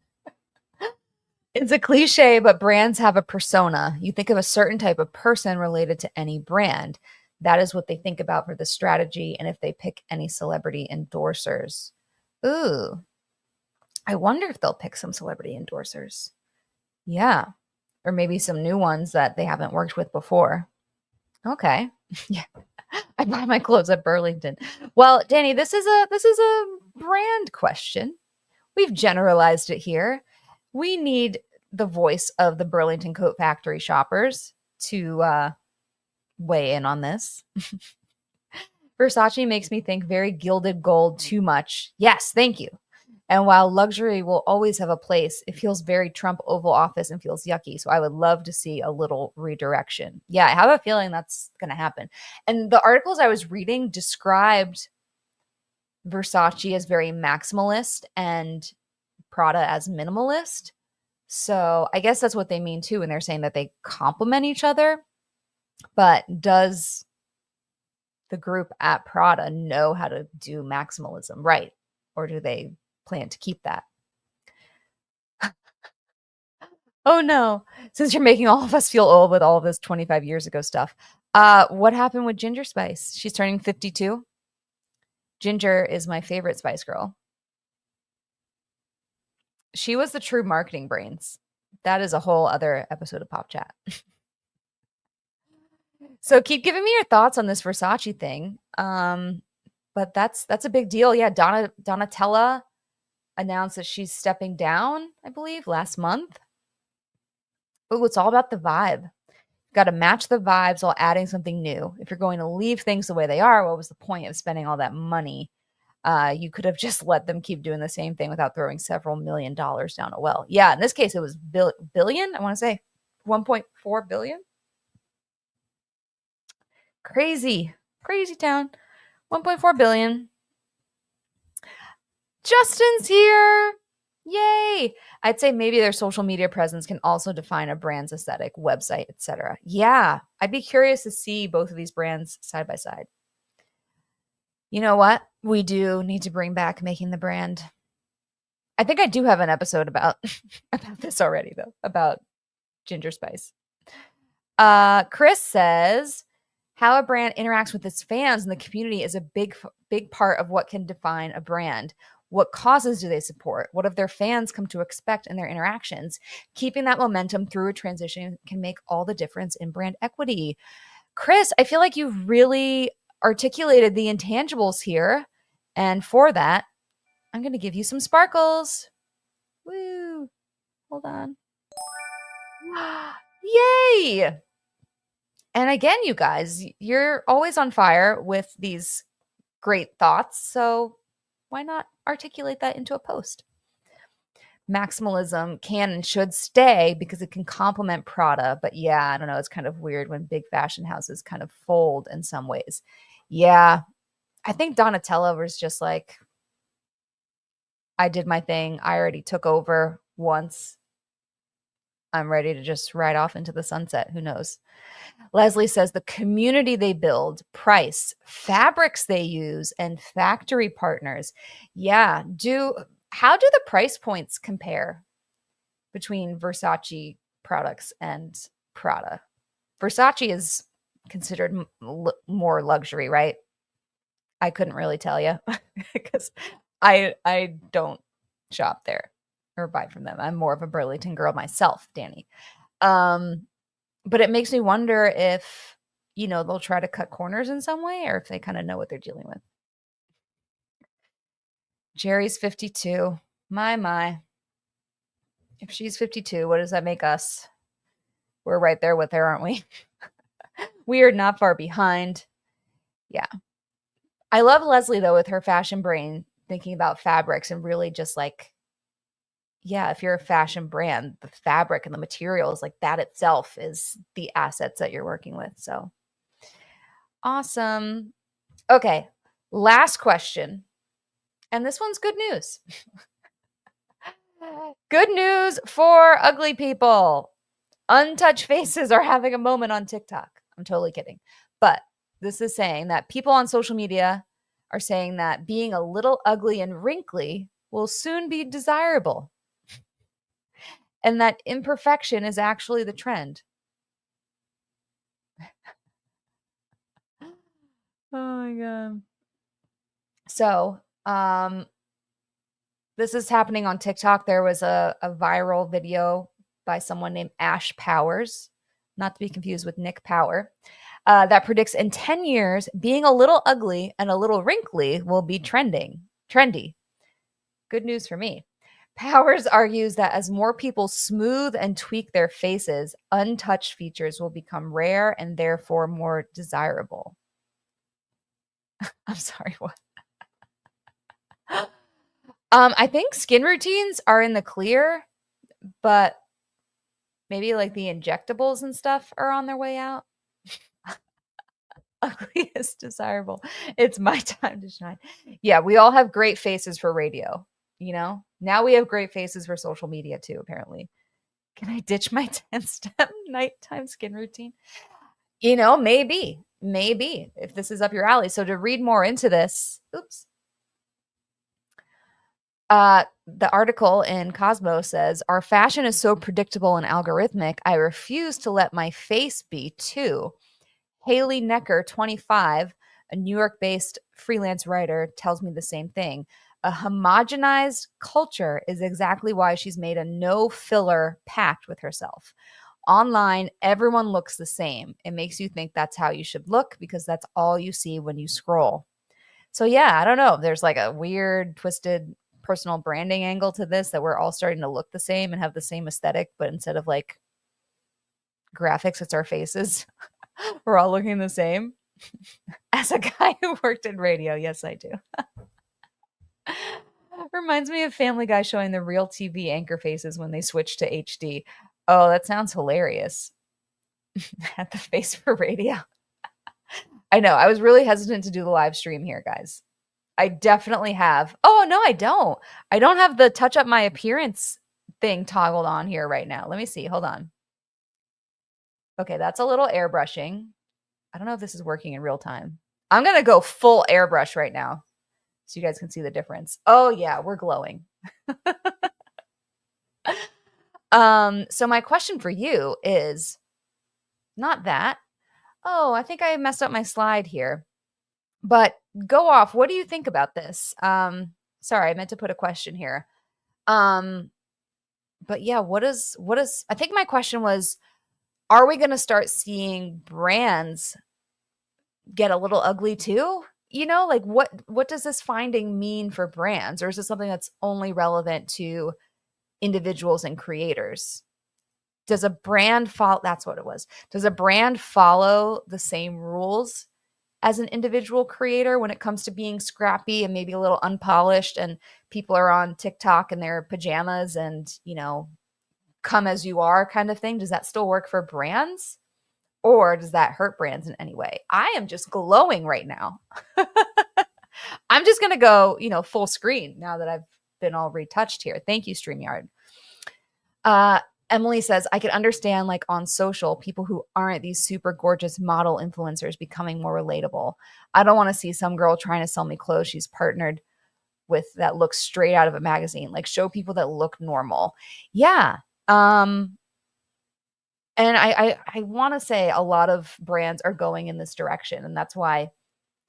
it's a cliche, but brands have a persona. You think of a certain type of person related to any brand. That is what they think about for the strategy and if they pick any celebrity endorsers. Ooh, I wonder if they'll pick some celebrity endorsers. Yeah, or maybe some new ones that they haven't worked with before. Okay. Yeah. I buy my clothes at Burlington. Well, Danny, this is a brand question. We've generalized it here. We need the voice of the Burlington Coat Factory shoppers to weigh in on this. Versace makes me think very gilded gold too much. Yes, thank you. And while luxury will always have a place, it feels very Trump Oval Office and feels yucky. So I would love to see a little redirection. Yeah, I have a feeling that's going to happen. And the articles I was reading described Versace as very maximalist and Prada as minimalist. So I guess that's what they mean too when they're saying that they complement each other. But does the group at Prada know how to do maximalism right? Or do they plan to keep that? Oh no, since you're making all of us feel old with all of this 25 years ago stuff. What happened with Ginger Spice? She's turning 52. Ginger is my favorite Spice Girl. She was the true marketing brains. That is a whole other episode of Pop Chat. So keep giving me your thoughts on this Versace thing. But that's a big deal. Yeah, Donatella announced that she's stepping down, I believe, last month. Oh, it's all about the vibe. Got to match the vibes while adding something new. If you're going to leave things the way they are, what was the point of spending all that money? You could have just let them keep doing the same thing without throwing several $1 million down a well. Yeah, in this case, it was billion. I want to say 1.4 billion. Crazy town. 1.4 billion. Justin's here. Yay. I'd say maybe their social media presence can also define a brand's aesthetic, website, etc. Yeah, I'd be curious to see both of these brands side by side. You know what? We do need to bring back making the brand. I think I do have an episode about this already, though, about Ginger Spice. Chris says, How a brand interacts with its fans and the community is a big part of what can define a brand. What causes do they support? What have their fans come to expect in their interactions? Keeping that momentum through a transition can make all the difference in brand equity. Chris, I feel like you've really articulated the intangibles here. And for that, I'm going to give you some sparkles. Woo. Hold on. Yay. And again, you guys, you're always on fire with these great thoughts. So why not articulate that into a post? Maximalism can and should stay because it can complement Prada. But yeah, I don't know. It's kind of weird when big fashion houses kind of fold in some ways. Yeah, I think Donatella was just like, I did my thing. I already took over once. I'm ready to just ride off into the sunset. Who knows? Leslie says the community they build, price, fabrics they use, and factory partners. Yeah. How do the price points compare between Versace products and Prada? Versace is considered more luxury, right? I couldn't really tell you because I don't shop there or buy from them. I'm more of a Burlington girl myself, Danny. But it makes me wonder if, they'll try to cut corners in some way or if they kind of know what they're dealing with. Jerry's 52. My. If she's 52, what does that make us? We're right there with her, aren't we? We are not far behind. Yeah. I love Leslie, though, with her fashion brain, thinking about fabrics and really just like, yeah, if you're a fashion brand, the fabric and the materials, like that itself is the assets that you're working with. So awesome. Okay. Last question. And this one's good news. Good news for ugly people. Untouched faces are having a moment on TikTok. I'm totally kidding. But this is saying that people on social media are saying that being a little ugly and wrinkly will soon be desirable. And that imperfection is actually the trend. Oh my God. So, this is happening on TikTok. There was a viral video by someone named Ash Powers, not to be confused with Nick Power, that predicts in 10 years, being a little ugly and a little wrinkly will be trendy. Good news for me. Powers argues that as more people smooth and tweak their faces, untouched features will become rare and therefore more desirable. I'm sorry, what? I think skin routines are in the clear, but maybe like the injectables and stuff are on their way out. Ugly is desirable. It's my time to shine. Yeah, we all have great faces for radio, Now we have great faces for social media too, apparently. Can I ditch my 10-step nighttime skin routine? Maybe if this is up your alley. So to read more into this, the article in Cosmo says, our fashion is so predictable and algorithmic, I refuse to let my face be too. Haley Necker, 25, a New York-based freelance writer, tells me the same thing. A homogenized culture is exactly why she's made a no-filler pact with herself. Online, everyone looks the same. It makes you think that's how you should look because that's all you see when you scroll. So yeah, I don't know. There's like a weird, twisted personal branding angle to this that we're all starting to look the same and have the same aesthetic, but instead of like graphics, it's our faces. We're all looking the same. As a guy who worked in radio, yes, I do. Reminds me of Family Guy showing the real TV anchor faces when they switched to HD. Oh, that sounds hilarious. Had the face for radio. I know. I was really hesitant to do the live stream here, guys. I definitely have. Oh, no, I don't. I don't have the touch up my appearance thing toggled on here right now. Let me see. Hold on. Okay, that's a little airbrushing. I don't know if this is working in real time. I'm going to go full airbrush right now so you guys can see the difference. Oh, yeah, we're glowing. So my question for you is not that. Oh, I think I messed up my slide here. But go off. What do you think about this? Sorry, I meant to put a question here. Um, but yeah, what is I think my question was, are we going to start seeing brands get a little ugly too? Like what does this finding mean for brands, or is this something that's only relevant to individuals and creators? Does a brand follow That's what it was. Does a brand follow the same rules as an individual creator when it comes to being scrappy and maybe a little unpolished, and people are on TikTok in their pajamas and, come as you are kind of thing? Does that still work for brands? Or does that hurt brands in any way? I am just glowing right now. I'm just going to go, full screen now that I've been all retouched here. Thank you, StreamYard. Uh, Emily says, I could understand, like, on social, people who aren't these super gorgeous model influencers becoming more relatable. I don't want to see some girl trying to sell me clothes she's partnered with that looks straight out of a magazine. Like, show people that look normal. Yeah. And I want to say a lot of brands are going in this direction. And that's why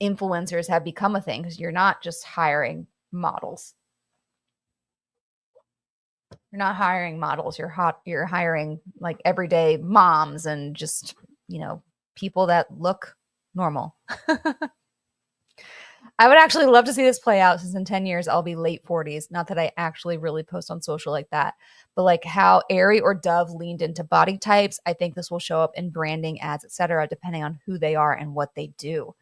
influencers have become a thing, because you're not just hiring models. You're not hiring models. You're hiring like everyday moms and just, people that look normal. I would actually love to see this play out, since in 10 years I'll be late 40s. Not that I actually really post on social like that, but like how Aerie or Dove leaned into body types, I think this will show up in branding, ads, etc., depending on who they are and what they do.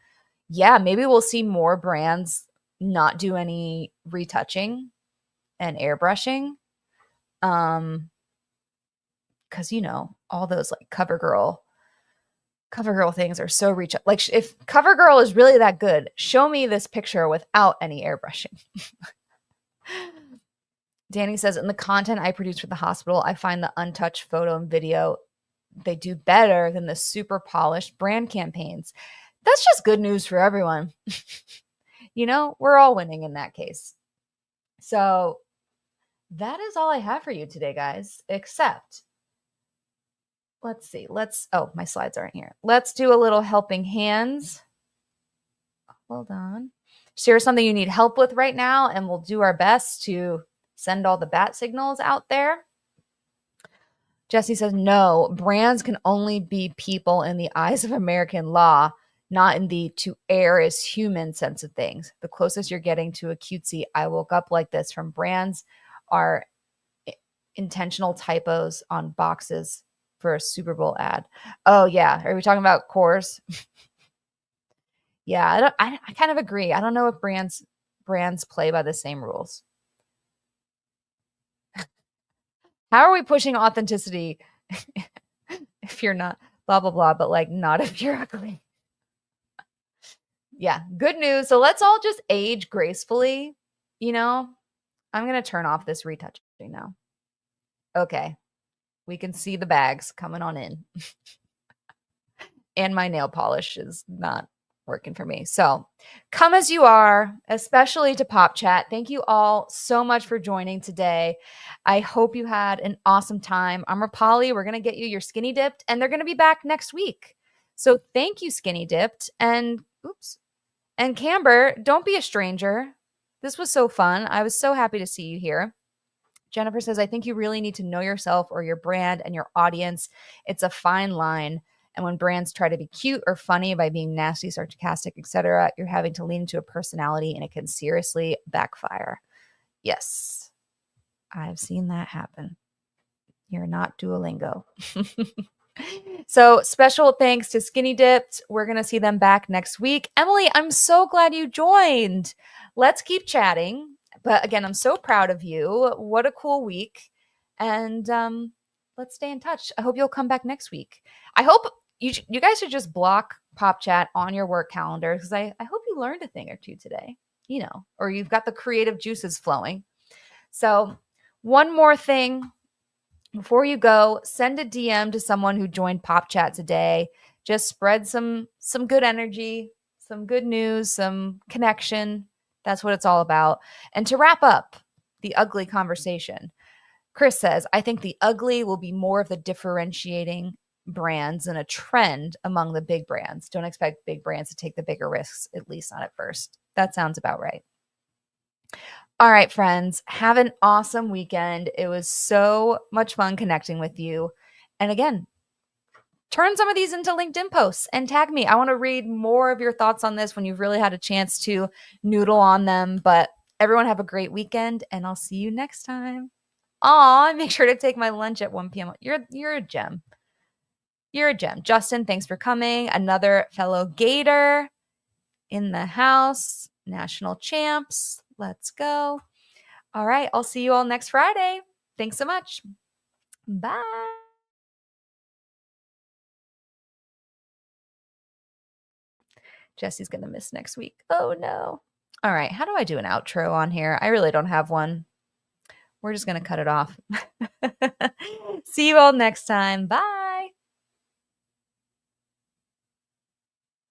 Yeah, maybe we'll see more brands not do any retouching and airbrushing. Because all those like CoverGirl things are so reach. Like, if CoverGirl is really that good, show me this picture without any airbrushing. Danny says, in the content I produce for the hospital, I find the untouched photo and video, they do better than the super polished brand campaigns. That's just good news for everyone. We're all winning in that case. So that is all I have for you today, guys, except let's see. Oh, my slides aren't here. Let's do a little helping hands. Hold on. Share something you need help with right now, and we'll do our best to send all the bat signals out there. Jesse says, no, brands can only be people in the eyes of American law, not in the to err as human sense of things. The closest you're getting to a cutesy I woke up like this from brands are intentional typos on boxes for a Super Bowl ad. Oh yeah, are we talking about Coors? Yeah, I kind of agree. I don't know if brands play by the same rules. How are we pushing authenticity if you're not blah blah blah, but like not if you're ugly? Yeah, good news. So let's all just age gracefully. I'm gonna turn off this retouching now. Okay, we can see the bags coming on in. And my nail polish is not working for me. So come as you are, especially to Pop Chat. Thank you all so much for joining today. I hope you had an awesome time. I'm Rapali. We're going to get you your Skinny Dipped, and they're going to be back next week. So thank you, Skinny Dipped. And Camber, don't be a stranger. This was so fun. I was so happy to see you here. Jennifer says, I think you really need to know yourself or your brand and your audience. It's a fine line. And when brands try to be cute or funny by being nasty, sarcastic, etc., you're having to lean into a personality, and it can seriously backfire. Yes, I've seen that happen. You're not Duolingo. So special thanks to Skinny Dipped. We're going to see them back next week. Emily, I'm so glad you joined. Let's keep chatting. But again, I'm so proud of you. What a cool week. And let's stay in touch. I hope you'll come back next week. I hope you guys should just block Pop Chat on your work calendar, because I hope you learned a thing or two today, or you've got the creative juices flowing. So one more thing before you go, send a DM to someone who joined Pop Chat today. Just spread some good energy, some good news, some connection. That's what it's all about. And to wrap up the ugly conversation, Chris says, I think the ugly will be more of the differentiating brands and a trend among the big brands. Don't expect big brands to take the bigger risks, at least not at first. That sounds about right. All right, friends, have an awesome weekend. It was so much fun connecting with you. And again, turn some of these into LinkedIn posts and tag me. I want to read more of your thoughts on this when you've really had a chance to noodle on them. But everyone have a great weekend, and I'll see you next time. Aw, make sure to take my lunch at 1 p.m. You're a gem. You're a gem. Justin, thanks for coming. Another fellow Gator in the house. National champs. Let's go. All right. I'll see you all next Friday. Thanks so much. Bye. Jesse's going to miss next week. Oh, no. All right. How do I do an outro on here? I really don't have one. We're just going to cut it off. See you all next time. Bye.